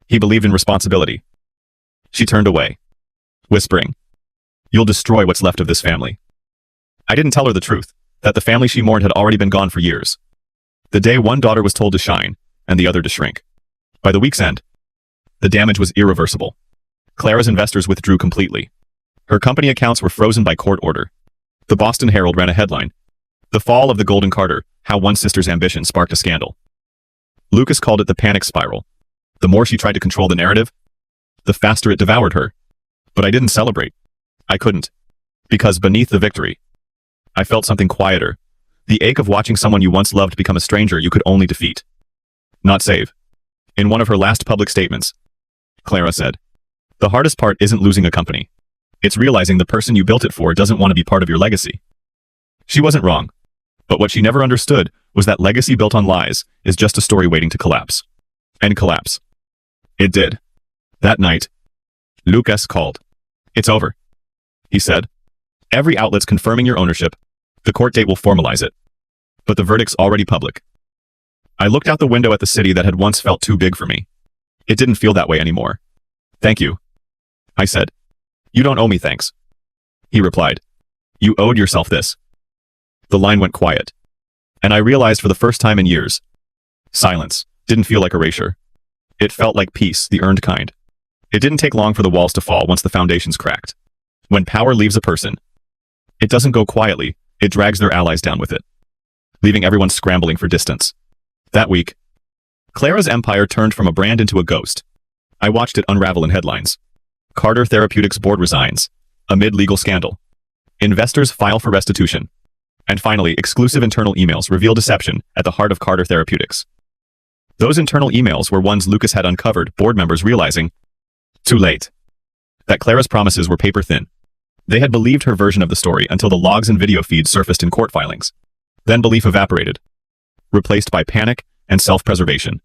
He believed in responsibility. She turned away, whispering, you'll destroy what's left of this family. I didn't tell her the truth, that the family she mourned had already been gone for years. The day one daughter was told to shine, and the other to shrink. By the week's end, the damage was irreversible. Clara's investors withdrew completely. Her company accounts were frozen by court order. The Boston Herald ran a headline. The fall of the Golden Carter, how one sister's ambition sparked a scandal. Lucas called it the panic spiral. The more she tried to control the narrative, the faster it devoured her. But I didn't celebrate. I couldn't. Because beneath the victory, I felt something quieter. The ache of watching someone you once loved become a stranger you could only defeat, not save. In one of her last public statements, Clara said, the hardest part isn't losing a company. It's realizing the person you built it for doesn't want to be part of your legacy. She wasn't wrong. But what she never understood was that legacy built on lies is just a story waiting to collapse. And collapse. It did. That night, Lucas called. It's over, he said. Every outlet's confirming your ownership. The court date will formalize it. But the verdict's already public. I looked out the window at the city that had once felt too big for me. It didn't feel that way anymore. Thank you, I said. You don't owe me thanks, he replied. You owed yourself this. The line went quiet. And I realized for the first time in years, silence didn't feel like erasure. It felt like peace, the earned kind. It didn't take long for the walls to fall once the foundations cracked. When power leaves a person, it doesn't go quietly, it drags their allies down with it, leaving everyone scrambling for distance. That week, Clara's empire turned from a brand into a ghost. I watched it unravel in headlines. Carter Therapeutics board resigns, amid legal scandal. Investors file for restitution. And finally, exclusive internal emails reveal deception at the heart of Carter Therapeutics. Those internal emails were ones Lucas had uncovered, board members realizing, too late, that Clara's promises were paper thin. They had believed her version of the story until the logs and video feeds surfaced in court filings. Then belief evaporated, replaced by panic and self-preservation.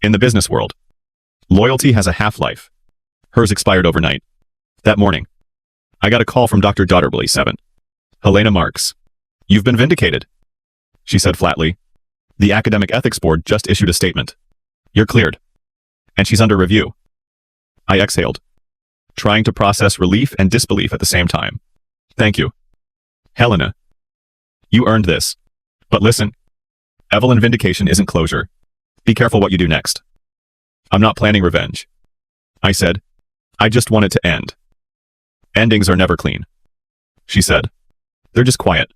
In the business world, loyalty has a half-life. Hers expired overnight. That morning, I got a call from Dr. Dotterbly 7. Helena Marks. You've been vindicated, she said flatly. The Academic Ethics Board just issued a statement. You're cleared. And she's under review. I exhaled, trying to process relief and disbelief at the same time. Thank you, Helena. You earned this. But listen, Evelyn, vindication isn't closure. Be careful what you do next. I'm not planning revenge, I said. I just want it to end. Endings are never clean, she said. They're just quiet.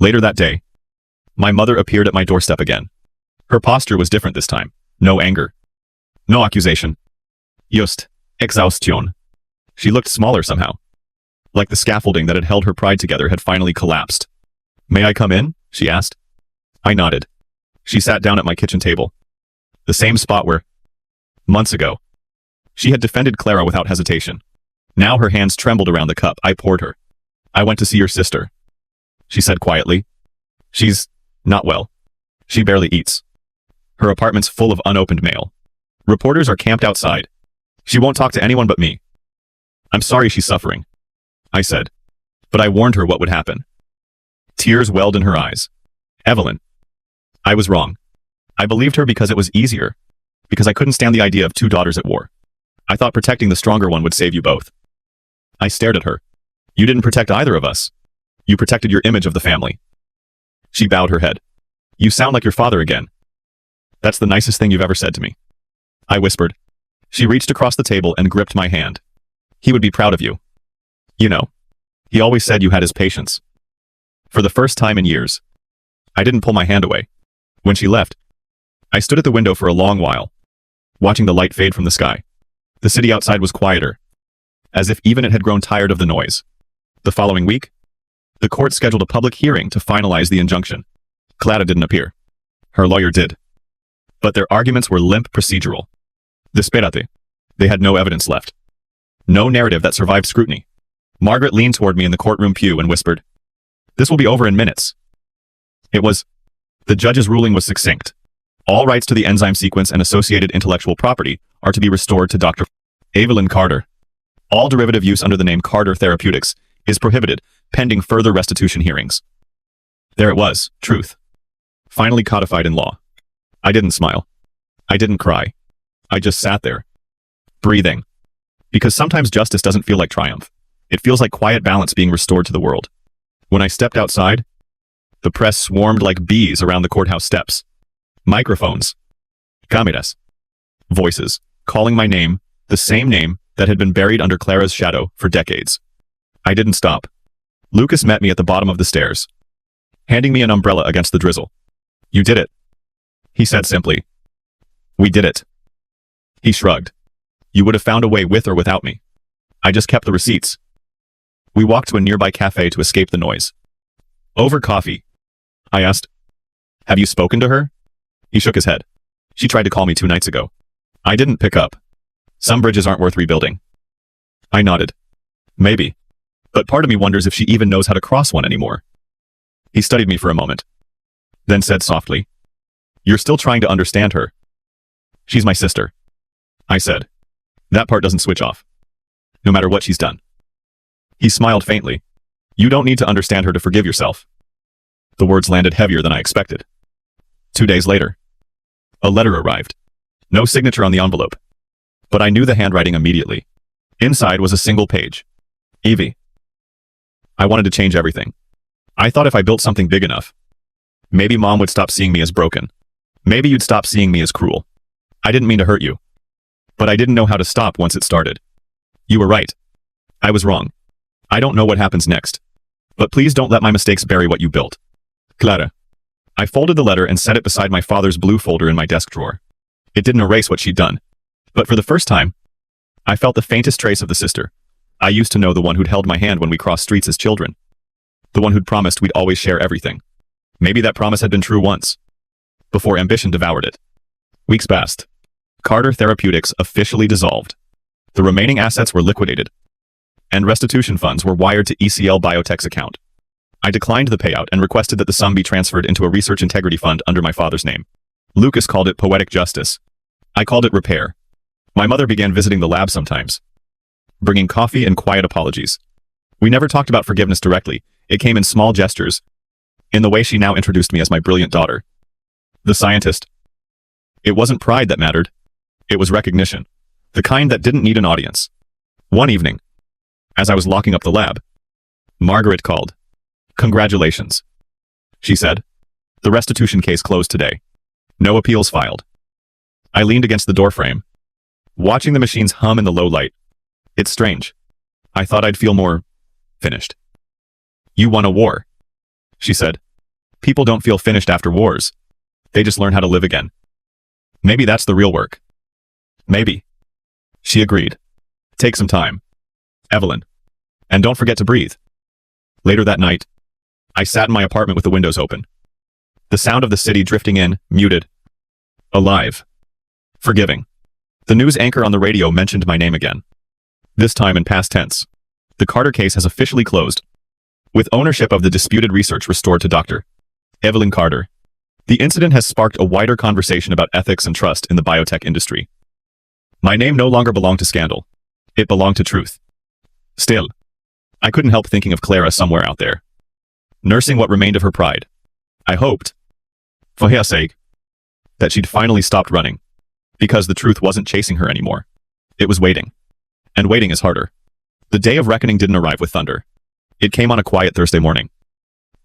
Later that day, my mother appeared at my doorstep again. Her posture was different this time. No anger. No accusation. Just exhaustion. She looked smaller somehow. Like the scaffolding that had held her pride together had finally collapsed. May I come in? She asked. I nodded. She sat down at my kitchen table. The same spot where, months ago, she had defended Clara without hesitation. Now her hands trembled around the cup I poured her. I went to see your sister, she said quietly. She's not well. She barely eats. Her apartment's full of unopened mail. Reporters are camped outside. She won't talk to anyone but me. I'm sorry she's suffering, I said. But I warned her what would happen. Tears welled in her eyes. Evelyn. I was wrong. I believed her because it was easier. Because I couldn't stand the idea of two daughters at war. I thought protecting the stronger one would save you both. I stared at her. You didn't protect either of us. You protected your image of the family. She bowed her head. You sound like your father again. That's the nicest thing you've ever said to me, I whispered. She reached across the table and gripped my hand. He would be proud of you. You know, he always said you had his patience. For the first time in years, I didn't pull my hand away. When she left, I stood at the window for a long while, watching the light fade from the sky. The city outside was quieter, as if even it had grown tired of the noise. The following week, the court scheduled a public hearing to finalize the injunction. Clara didn't appear. Her lawyer did. But their arguments were limp procedural. Disperate. They had no evidence left. No narrative that survived scrutiny. Margaret leaned toward me in the courtroom pew and whispered, "This will be over in minutes." It was. The judge's ruling was succinct. All rights to the enzyme sequence and associated intellectual property are to be restored to Dr. Evelyn Carter. All derivative use under the name Carter Therapeutics is prohibited, pending further restitution hearings. There it was, truth. Finally codified in law. I didn't smile. I didn't cry. I just sat there, breathing. Because sometimes justice doesn't feel like triumph. It feels like quiet balance being restored to the world. When I stepped outside, the press swarmed like bees around the courthouse steps. Microphones. Cámaras. Voices, calling my name, the same name that had been buried under Clara's shadow for decades. I didn't stop. Lucas met me at the bottom of the stairs, handing me an umbrella against the drizzle. You did it, he said simply. We did it. He shrugged. You would have found a way with or without me. I just kept the receipts. We walked to a nearby cafe to escape the noise. Over coffee, I asked. Have you spoken to her? He shook his head. She tried to call me 2 nights ago. I didn't pick up. Some bridges aren't worth rebuilding. I nodded. Maybe. But part of me wonders if she even knows how to cross one anymore. He studied me for a moment, then said softly, You're still trying to understand her. She's my sister, I said. That part doesn't switch off, no matter what she's done. He smiled faintly. You don't need to understand her to forgive yourself. The words landed heavier than I expected. 2 days later, a letter arrived. No signature on the envelope. But I knew the handwriting immediately. Inside was a single page. Evie. I wanted to change everything. I thought if I built something big enough, maybe Mom would stop seeing me as broken. Maybe you'd stop seeing me as cruel. I didn't mean to hurt you. But I didn't know how to stop once it started. You were right. I was wrong. I don't know what happens next. But please don't let my mistakes bury what you built. Clara. I folded the letter and set it beside my father's blue folder in my desk drawer. It didn't erase what she'd done. But for the first time, I felt the faintest trace of the sister I used to know, the one who'd held my hand when we crossed streets as children. The one who'd promised we'd always share everything. Maybe that promise had been true once, before ambition devoured it. Weeks passed. Carter Therapeutics officially dissolved. The remaining assets were liquidated, and restitution funds were wired to ECL Biotech's account. I declined the payout and requested that the sum be transferred into a research integrity fund under my father's name. Lucas called it poetic justice. I called it repair. My mother began visiting the lab sometimes, bringing coffee and quiet apologies. We never talked about forgiveness directly. It came in small gestures, in the way she now introduced me as my brilliant daughter. The scientist. It wasn't pride that mattered. It was recognition. The kind that didn't need an audience. One evening, as I was locking up the lab, Margaret called. "Congratulations," she said. "The restitution case closed today. No appeals filed." I leaned against the doorframe, watching the machines hum in the low light. It's strange. I thought I'd feel more finished. "You won a war," she said. "People don't feel finished after wars. They just learn how to live again. Maybe that's the real work." "Maybe," she agreed. "Take some time, Evelyn. And don't forget to breathe." Later that night, I sat in my apartment with the windows open. The sound of the city drifting in, muted. Alive. Forgiving. The news anchor on the radio mentioned my name again. This time in past tense. The Carter case has officially closed, with ownership of the disputed research restored to Dr. Evelyn Carter. The incident has sparked a wider conversation about ethics and trust in the biotech industry. My name no longer belonged to scandal. It belonged to truth. Still, I couldn't help thinking of Clara somewhere out there, nursing what remained of her pride. I hoped, for her sake, that she'd finally stopped running, because the truth wasn't chasing her anymore. It was waiting. And waiting is harder. The day of reckoning didn't arrive with thunder. It came on a quiet Thursday morning,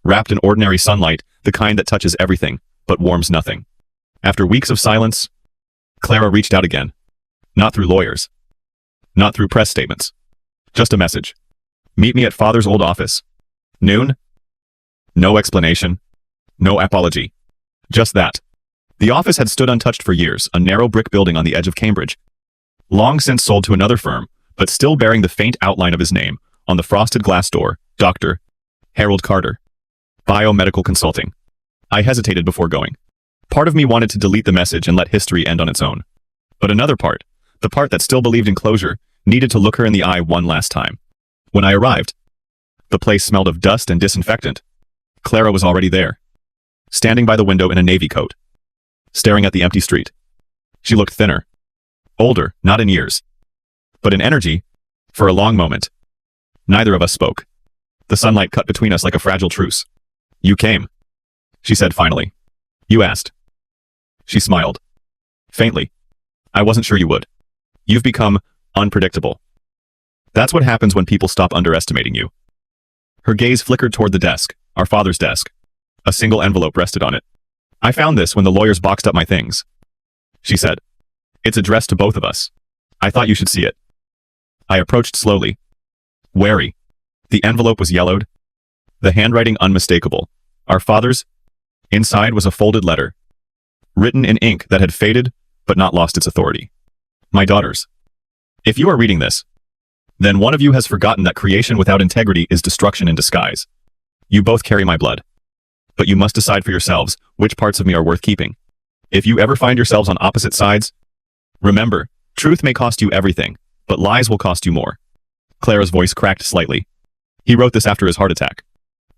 wrapped in ordinary sunlight, the kind that touches everything, but warms nothing. After weeks of silence, Clara reached out again. Not through lawyers. Not through press statements. Just a message. "Meet me at Father's old office. Noon." No explanation. No apology. Just that. The office had stood untouched for years, a narrow brick building on the edge of Cambridge. Long since sold to another firm, but still bearing the faint outline of his name on the frosted glass door, Dr. Harold Carter. Biomedical Consulting. I hesitated before going. Part of me wanted to delete the message and let history end on its own. But another part, the part that still believed in closure, needed to look her in the eye one last time. When I arrived, the place smelled of dust and disinfectant. Clara was already there, standing by the window in a navy coat, staring at the empty street. She looked thinner, older, not in years, but in energy. For a long moment, neither of us spoke. The sunlight cut between us like a fragile truce. "You came," she said finally. "You asked." She smiled. Faintly. "I wasn't sure you would. You've become unpredictable. That's what happens when people stop underestimating you." Her gaze flickered toward the desk, our father's desk. A single envelope rested on it. "I found this when the lawyers boxed up my things," she said. "It's addressed to both of us. I thought you should see it." I approached slowly, wary. The envelope was yellowed, the handwriting unmistakable. Our father's. Inside was a folded letter, written in ink that had faded, but not lost its authority. "My daughters. If you are reading this, then one of you has forgotten that creation without integrity is destruction in disguise. You both carry my blood. But you must decide for yourselves which parts of me are worth keeping. If you ever find yourselves on opposite sides, remember, truth may cost you everything, but lies will cost you more." Clara's voice cracked slightly. "He wrote this after his heart attack.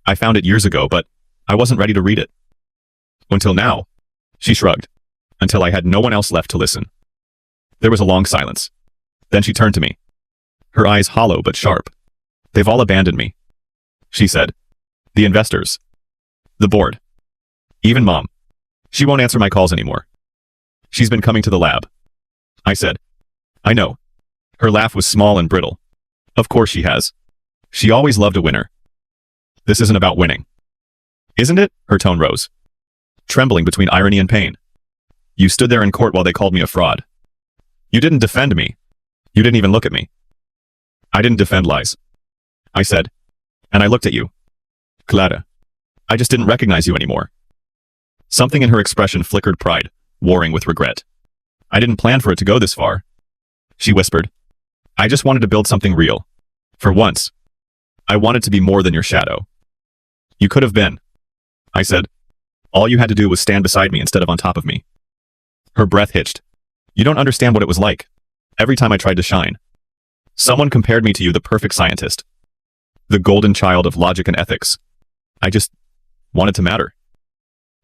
I found it years ago, but I wasn't ready to read it. Until now," she shrugged, "until I had no one else left to listen." There was a long silence. Then she turned to me, her eyes hollow but sharp. "They've all abandoned me," she said. "The investors. The board. Even Mom. She won't answer my calls anymore. She's been coming to the lab." I said. "I know." Her laugh was small and brittle. "Of course she has. She always loved a winner. This isn't about winning." "Isn't it?" Her tone rose, trembling between irony and pain. "You stood there in court while they called me a fraud. You didn't defend me. You didn't even look at me." "I didn't defend lies," I said. "And I looked at you. Clara. I just didn't recognize you anymore." Something in her expression flickered pride, warring with regret. "I didn't plan for it to go this far," she whispered. "I just wanted to build something real. For once. I wanted to be more than your shadow." "You could have been," I said. "All you had to do was stand beside me instead of on top of me." Her breath hitched. "You don't understand what it was like. Every time I tried to shine, someone compared me to you, the perfect scientist, the golden child of logic and ethics. I just wanted to matter.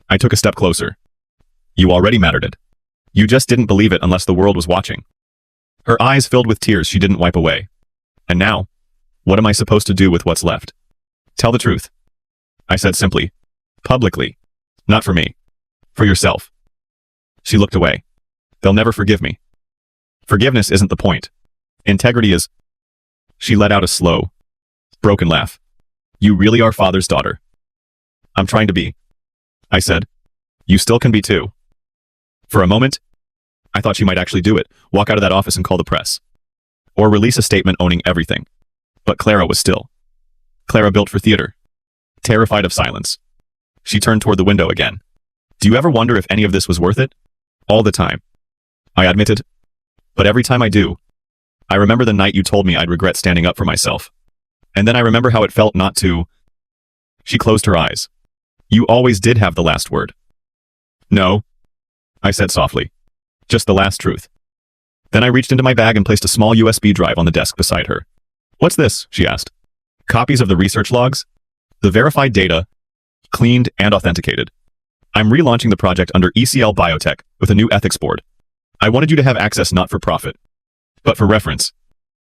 I took a step closer. You already mattered it. You just didn't believe it unless the world was watching. Her eyes filled with tears she didn't wipe away. And now, what am I supposed to do with what's left? Tell the truth. I said simply. Publicly. Not for me. For yourself. She looked away. They'll never forgive me. Forgiveness isn't the point. Integrity is. She let out a slow, broken laugh. You really are father's daughter. I'm trying to be. I said. You still can be too. For a moment, I thought she might actually do it, walk out of that office and call the press. Or release a statement owning everything. But Clara was still. Clara built for theater. Terrified of silence. She turned toward the window again. Do you ever wonder if any of this was worth it? All the time. I admitted. But every time I do, I remember the night you told me I'd regret standing up for myself. And then I remember how it felt not to. She closed her eyes. You always did have the last word. No, I said softly. Just the last truth. Then I reached into my bag and placed a small USB drive on the desk beside her. What's this? She asked. Copies of the research logs? The verified data, cleaned and authenticated. I'm relaunching the project under ECL Biotech with a new ethics board. I wanted you to have access not for profit, but for reference.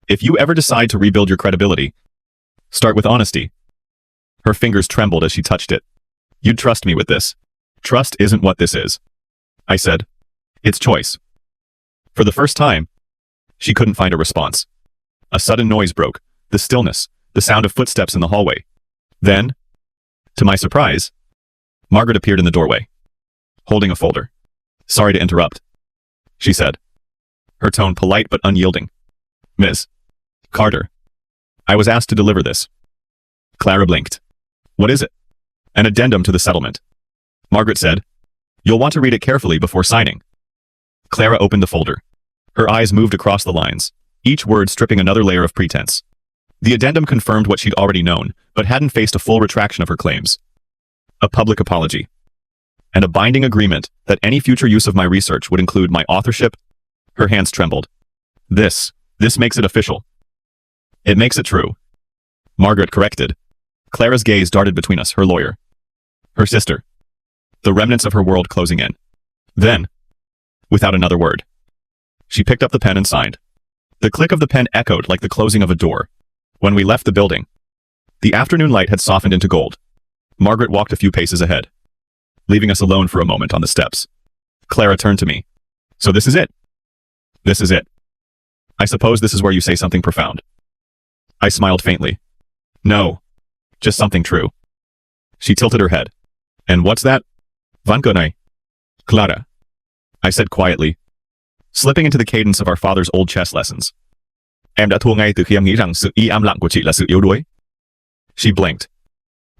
If you ever decide to rebuild your credibility, start with honesty. Her fingers trembled as she touched it. You'd trust me with this. Trust isn't what this is. I said. It's choice. For the first time, she couldn't find a response. A sudden noise broke, the stillness, the sound of footsteps in the hallway. Then, to my surprise, Margaret appeared in the doorway, holding a folder. Sorry to interrupt, she said, her tone polite but unyielding. Ms. Carter, I was asked to deliver this. Clara blinked. What is it? An addendum to the settlement. Margaret said, You'll want to read it carefully before signing. Clara opened the folder. Her eyes moved across the lines, each word stripping another layer of pretense. The addendum confirmed what she'd already known, but hadn't faced a full retraction of her claims. A public apology. And a binding agreement that any future use of my research would include my authorship. Her hands trembled. This makes it official. It makes it true. Margaret corrected. Clara's gaze darted between us, her lawyer. Her sister. The remnants of her world closing in. Then, without another word, she picked up the pen and signed. The click of the pen echoed like the closing of a door. When we left the building, the afternoon light had softened into gold. Margaret walked a few paces ahead, leaving us alone for a moment on the steps. Clara turned to me. So this is it? This is it. I suppose this is where you say something profound. I smiled faintly. No, just something true. She tilted her head. And what's that? Vankonai. Clara. I said quietly, slipping into the cadence of our father's old chess lessons. Em đã thua ngay từ khi em nghĩ rằng sự im lặng của chị là sự yếu đuối. She blinked,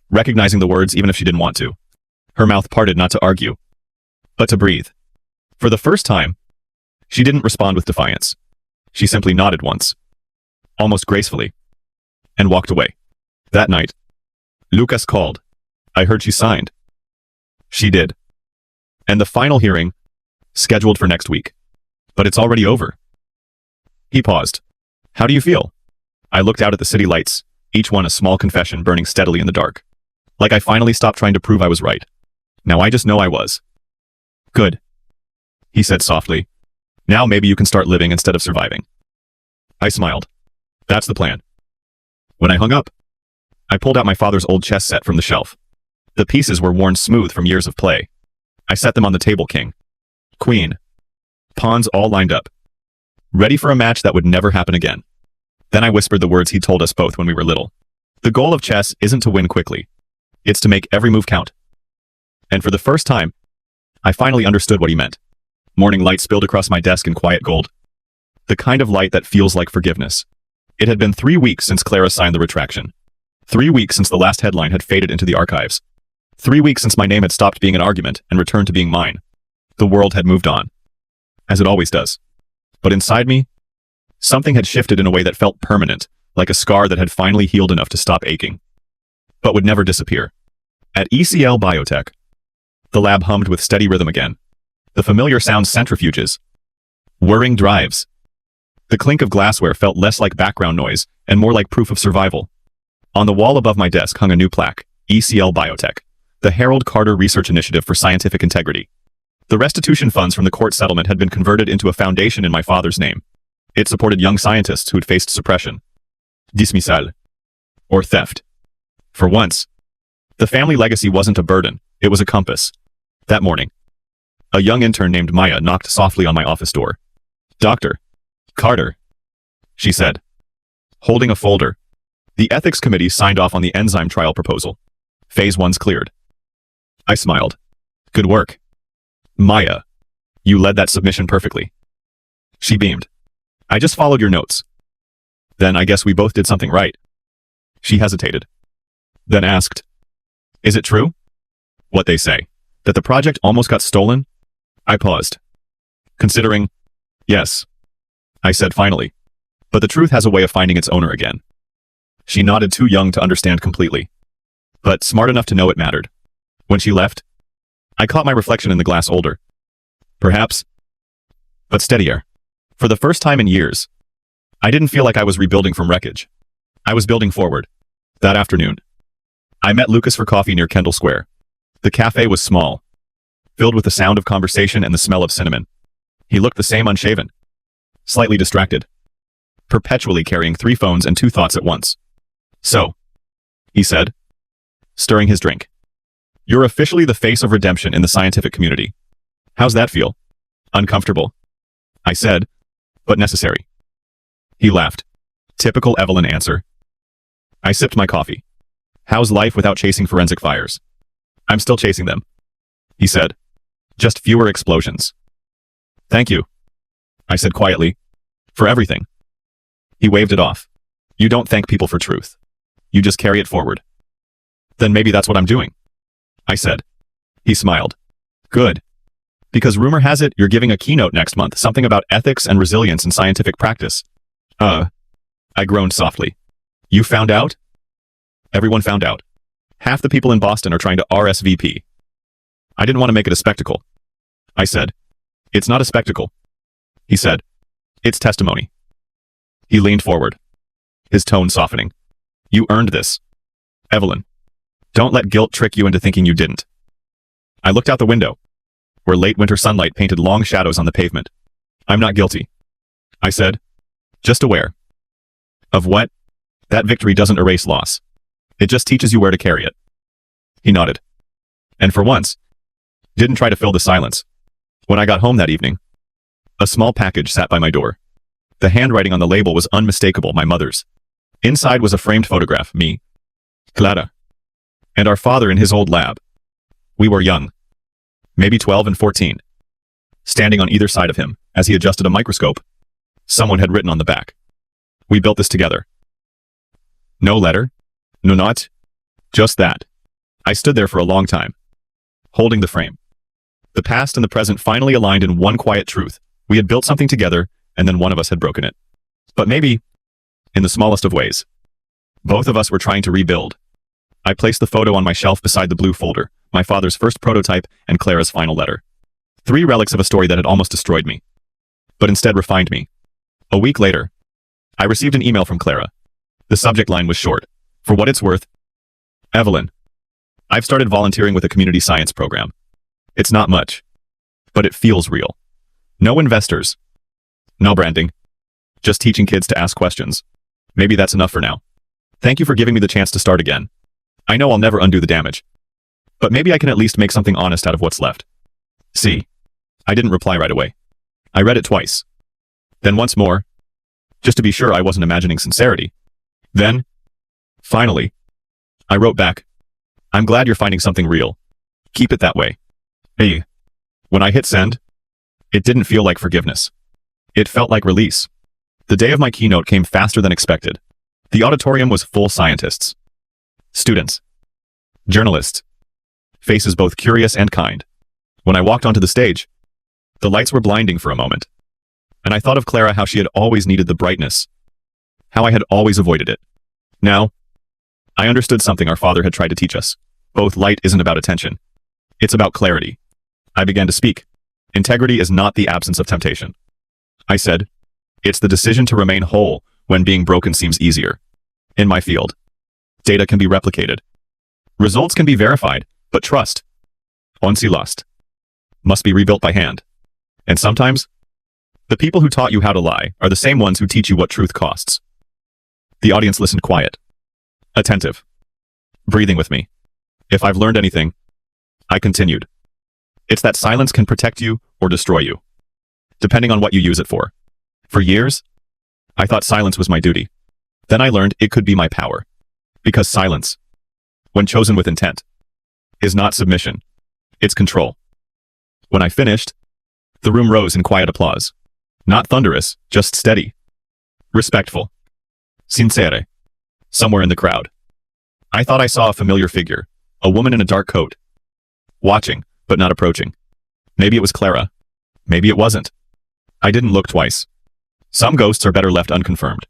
recognizing the words even if she didn't want to. Her mouth parted not to argue, but to breathe. For the first time, she didn't respond with defiance. She simply nodded once, almost gracefully, and walked away. That night, Lucas called. I heard she signed. She did. And the final hearing, scheduled for next week. But it's already over. He paused. How do you feel? I looked out at the city lights, each one a small confession burning steadily in the dark. Like I finally stopped trying to prove I was right. Now I just know I was. Good. He said softly. Now maybe you can start living instead of surviving. I smiled. That's the plan. When I hung up, I pulled out my father's old chess set from the shelf. The pieces were worn smooth from years of play. I set them on the table, king, queen, pawns all lined up, ready for a match that would never happen again. Then I whispered the words he told us both when we were little. The goal of chess isn't to win quickly. It's to make every move count. And for the first time, I finally understood what he meant. Morning light spilled across my desk in quiet gold. The kind of light that feels like forgiveness. It had been 3 weeks since Clara signed the retraction. 3 weeks since the last headline had faded into the archives. 3 weeks since my name had stopped being an argument and returned to being mine. The world had moved on. As it always does. But inside me, something had shifted in a way that felt permanent, like a scar that had finally healed enough to stop aching, but would never disappear. At ECL Biotech, the lab hummed with steady rhythm again. The familiar sound centrifuges, whirring drives. The clink of glassware felt less like background noise and more like proof of survival. On the wall above my desk hung a new plaque, ECL Biotech, the Harold Carter Research Initiative for Scientific Integrity. The restitution funds from the court settlement had been converted into a foundation in my father's name. It supported young scientists who had faced suppression, dismissal, or theft. For once, the family legacy wasn't a burden, it was a compass. That morning, a young intern named Maya knocked softly on my office door. "Dr. Carter," she said, holding a folder. The ethics committee signed off on the enzyme trial proposal. Phase 1's cleared. I smiled. "Good work, Maya. You led that submission perfectly." She beamed. "I just followed your notes." "Then I guess we both did something right." She hesitated, then asked, "Is it true? What they say, that the project almost got stolen?" I paused, considering. "Yes," I said finally. "But the truth has a way of finding its owner again." She nodded, too young to understand completely, but smart enough to know it mattered. When she left, I caught my reflection in the glass older. Perhaps, but steadier. For the first time in years, I didn't feel like I was rebuilding from wreckage. I was building forward. That afternoon, I met Lucas for coffee near Kendall Square. The cafe was small, filled with the sound of conversation and the smell of cinnamon. He looked the same, unshaven, slightly distracted, perpetually carrying 3 phones and 2 thoughts at once. "So," he said, stirring his drink, "you're officially the face of redemption in the scientific community. How's that feel?" "Uncomfortable," I said, "but necessary." He laughed. Typical Evelyn answer. I sipped my coffee. "How's life without chasing forensic fires?" "I'm still chasing them," he said. "Just fewer explosions." "Thank you," I said quietly, "for everything." He waved it off. "You don't thank people for truth. You just carry it forward." "Then maybe that's what I'm doing," I said. He smiled. "Good. Because rumor has it you're giving a keynote next month, something about ethics and resilience in scientific practice." I groaned softly. "You found out?" "Everyone found out. Half the people in Boston are trying to RSVP. I didn't want to make it a spectacle," I said. "It's not a spectacle," he said. "It's testimony." He leaned forward, his tone softening. "You earned this, Evelyn. Don't let guilt trick you into thinking you didn't." I looked out the window, where late winter sunlight painted long shadows on the pavement. "I'm not guilty," I said. "Just aware." "Of what?" "That victory doesn't erase loss. It just teaches you where to carry it." He nodded. And for once, didn't try to fill the silence. When I got home that evening, a small package sat by my door. The handwriting on the label was unmistakable, my mother's. Inside was a framed photograph, me, Clara, and our father in his old lab. We were young, maybe 12 and 14. Standing on either side of him, as he adjusted a microscope, someone had written on the back, "We built this together." No letter, no note, just that. I stood there for a long time, holding the frame. The past and the present finally aligned in one quiet truth. We had built something together, and then one of us had broken it. But maybe, in the smallest of ways, both of us were trying to rebuild. I placed the photo on my shelf beside the blue folder, my father's first prototype and Clara's final letter. 3 relics of a story that had almost destroyed me, but instead refined me. A week later, I received an email from Clara. The subject line was short. "For what it's worth, Evelyn, I've started volunteering with a community science program. It's not much, but it feels real. No investors, no branding, just teaching kids to ask questions. Maybe that's enough for now. Thank you for giving me the chance to start again. I know I'll never undo the damage, but maybe I can at least make something honest out of what's left." See, I didn't reply right away. I read it twice, then once more, just to be sure I wasn't imagining sincerity. Then, finally, I wrote back, "I'm glad you're finding something real. Keep it that way." Hey. When I hit send, it didn't feel like forgiveness. It felt like release. The day of my keynote came faster than expected. The auditorium was full scientists, students, journalists, faces both curious and kind. When I walked onto the stage, the lights were blinding for a moment, and I thought of Clara, how she had always needed the brightness, how I had always avoided it. Now, I understood something our father had tried to teach us. Both light isn't about attention. It's about clarity. I began to speak. Integrity is not the absence of temptation, I said. It's the decision to remain whole when being broken seems easier. In my field, data can be replicated. Results can be verified, but trust, once you lost, must be rebuilt by hand. And sometimes, the people who taught you how to lie are the same ones who teach you what truth costs. The audience listened quiet, attentive, breathing with me. If I've learned anything, I continued, it's that silence can protect you or destroy you, depending on what you use it for. For years, I thought silence was my duty. Then I learned it could be my power. Because silence, when chosen with intent, is not submission, it's control. When I finished, the room rose in quiet applause. Not thunderous, just steady. Respectful. Sincere. Somewhere in the crowd, I thought I saw a familiar figure, a woman in a dark coat. Watching, but not approaching. Maybe it was Clara. Maybe it wasn't. I didn't look twice. Some ghosts are better left unconfirmed.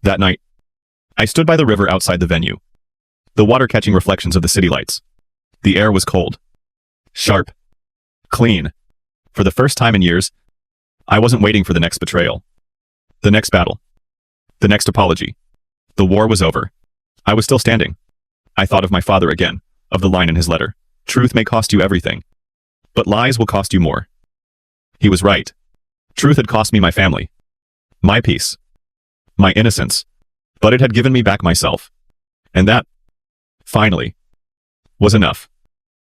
That night, I stood by the river outside the venue. The water catching reflections of the city lights. The air was cold. Sharp. Clean. For the first time in years, I wasn't waiting for the next betrayal. The next battle. The next apology. The war was over. I was still standing. I thought of my father again, of the line in his letter. Truth may cost you everything, but lies will cost you more. He was right. Truth had cost me my family, my peace, my innocence, but it had given me back myself. And that, finally, was enough.